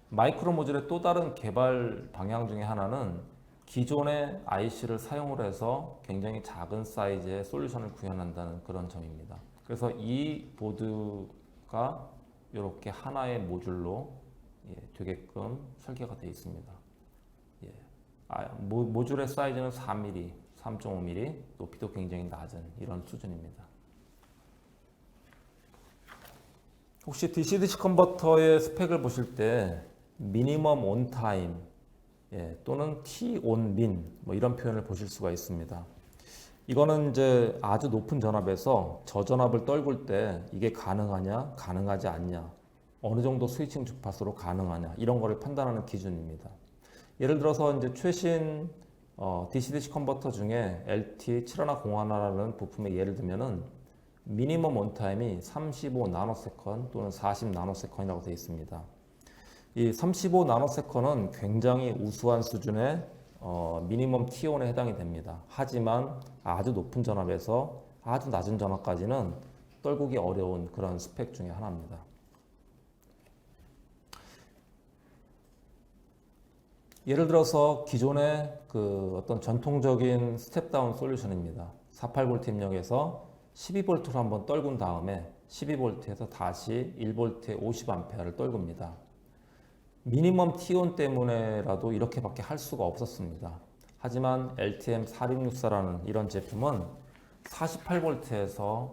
마이크로 모듈의 또 다른 개발 방향 중에 하나는 기존의 IC를 사용을 해서 굉장히 작은 사이즈의 솔루션을 구현한다는 그런 점입니다. 그래서 이 보드가 이렇게 하나의 모듈로 되게끔 설계가 되어 있습니다. 모듈의 사이즈는 4mm, 3.5mm, 높이도 굉장히 낮은 이런 수준입니다. 혹시 DC-DC 컨버터의 스펙을 보실 때 미니멈 온타임 또는 T-on-min 이런 표현을 보실 수가 있습니다. 이거는 이제 아주 높은 전압에서 저전압을 떨굴 때 이게 가능하냐, 가능하지 않냐, 어느 정도 스위칭 주파수로 가능하냐 이런 거를 판단하는 기준입니다. 예를 들어서 이제 최신 DC-DC 컨버터 중에 LT7101라는 부품의 예를 들면은 미니멈 온타임이 35 나노세컨 또는 40 나노세컨이라고 되어 있습니다. 이 35 나노세컨은 굉장히 우수한 수준의 미니멈 T-on에 해당이 됩니다. 하지만 아주 높은 전압에서 아주 낮은 전압까지는 떨구기 어려운 그런 스펙 중에 하나입니다. 예를 들어서 기존의 그 어떤 전통적인 스텝다운 솔루션입니다. 48V 입력에서 12V로 한번 떨군 다음에 12V에서 다시 1V에 50A를 떨굽니다. 미니멈 T-on 때문에라도 이렇게밖에 할 수가 없었습니다. 하지만 LTM4664라는 이런 제품은 48V에서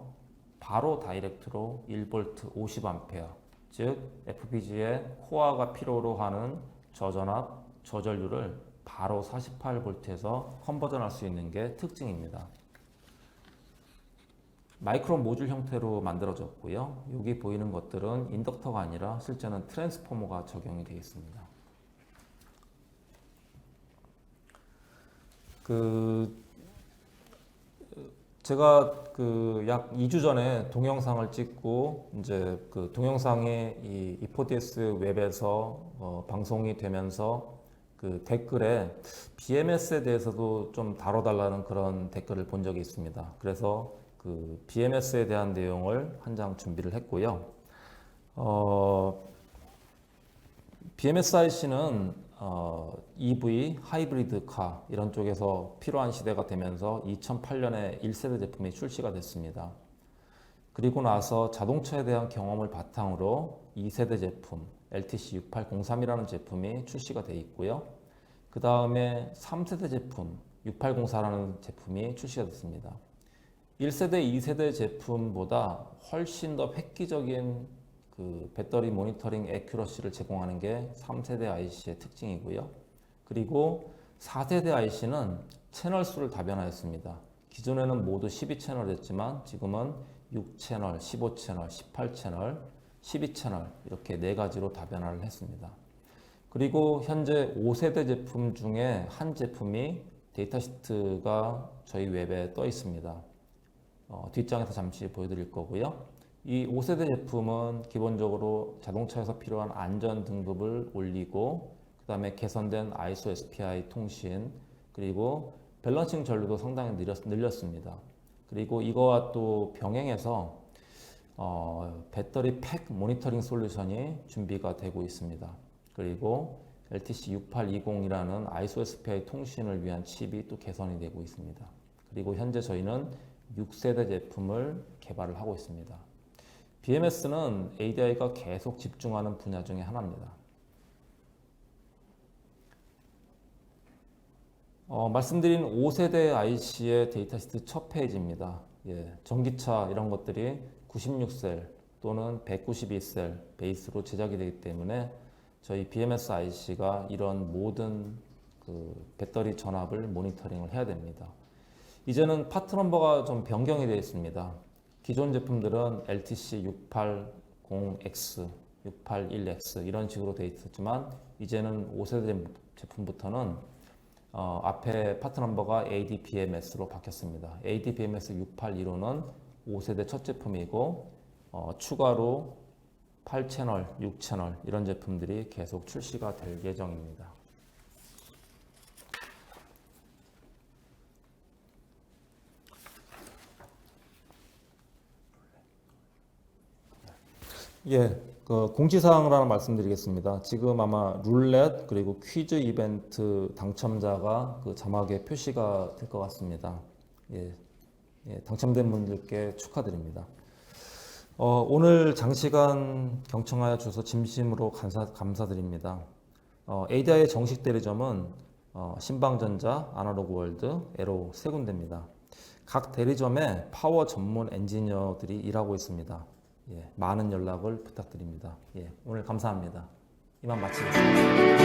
바로 다이렉트로 1V 50A, 즉 FPGA의 코어가 필요로 하는 저전압, 저전류를 바로 48V에서 컨버전할 수 있는 게 특징입니다. 마이크론 모듈 형태로 만들어졌고요. 여기 보이는 것들은 인덕터가 아니라 실제는 트랜스포머가 적용이 되어 있습니다. 제가 약 2주 전에 동영상을 찍고 이제 그 동영상이 이 이포디스 웹에서 방송이 되면서 그 댓글에 BMS에 대해서도 좀 다뤄달라는 그런 댓글을 본 적이 있습니다. 그래서 그 BMS에 대한 내용을 한 장 준비를 했고요. BMS-IC는 EV, 하이브리드 카 이런 쪽에서 필요한 시대가 되면서 2008년에 1세대 제품이 출시가 됐습니다. 그리고 나서 자동차에 대한 경험을 바탕으로 2세대 제품 LTC6803이라는 제품이 출시가 되어 있고요. 그 다음에 3세대 제품 6804라는 제품이 출시가 됐습니다. 1세대, 2세대 제품보다 훨씬 더 획기적인 그 배터리 모니터링 애큐러시를 제공하는 게 3세대 IC의 특징이고요. 그리고 4세대 IC는 채널 수를 다변화했습니다. 기존에는 모두 12채널이었지만 지금은 6채널, 15채널, 18채널, 12채널 이렇게 4가지로 다변화를 했습니다. 그리고 현재 5세대 제품 중에 한 제품이 데이터 시트가 저희 웹에 떠 있습니다. 뒷장에서 잠시 보여드릴 거고요. 이 5세대 제품은 기본적으로 자동차에서 필요한 안전 등급을 올리고 그 다음에 개선된 ISO SPI 통신 그리고 밸런싱 전류도 상당히 늘렸습니다. 그리고 이거와 또 병행해서 배터리 팩 모니터링 솔루션이 준비가 되고 있습니다. 그리고 LTC6820이라는 ISO SPI 통신을 위한 칩이 또 개선이 되고 있습니다. 그리고 현재 저희는 6세대 제품을 개발을 하고 있습니다. BMS는 ADI가 계속 집중하는 분야 중에 하나입니다. 말씀드린 5세대 IC의 데이터 시트 첫 페이지입니다. 전기차 이런 것들이 96셀 또는 192셀 베이스로 제작이 되기 때문에 저희 BMS IC가 이런 모든 그 배터리 전압을 모니터링을 해야 됩니다. 이제는 파트 넘버가 좀 변경이 되어 있습니다. 기존 제품들은 LTC680X, 681X 이런 식으로 되어 있었지만 이제는 5세대 제품부터는 앞에 파트 넘버가 ADBMS로 바뀌었습니다. ADBMS 681호는 5세대 첫 제품이고 추가로 8채널, 6채널 이런 제품들이 계속 출시가 될 예정입니다. 공지사항을 하나 말씀드리겠습니다. 지금 아마 룰렛 그리고 퀴즈 이벤트 당첨자가 그 자막에 표시가 될 것 같습니다. 당첨된 분들께 축하드립니다. 오늘 장시간 경청하여 주셔서 진심으로 감사드립니다. ADI의 정식 대리점은 신방전자, 아날로그월드, 에로 세 군데입니다. 각 대리점에 파워 전문 엔지니어들이 일하고 있습니다. 많은 연락을 부탁드립니다. 오늘 감사합니다. 이만 마치겠습니다.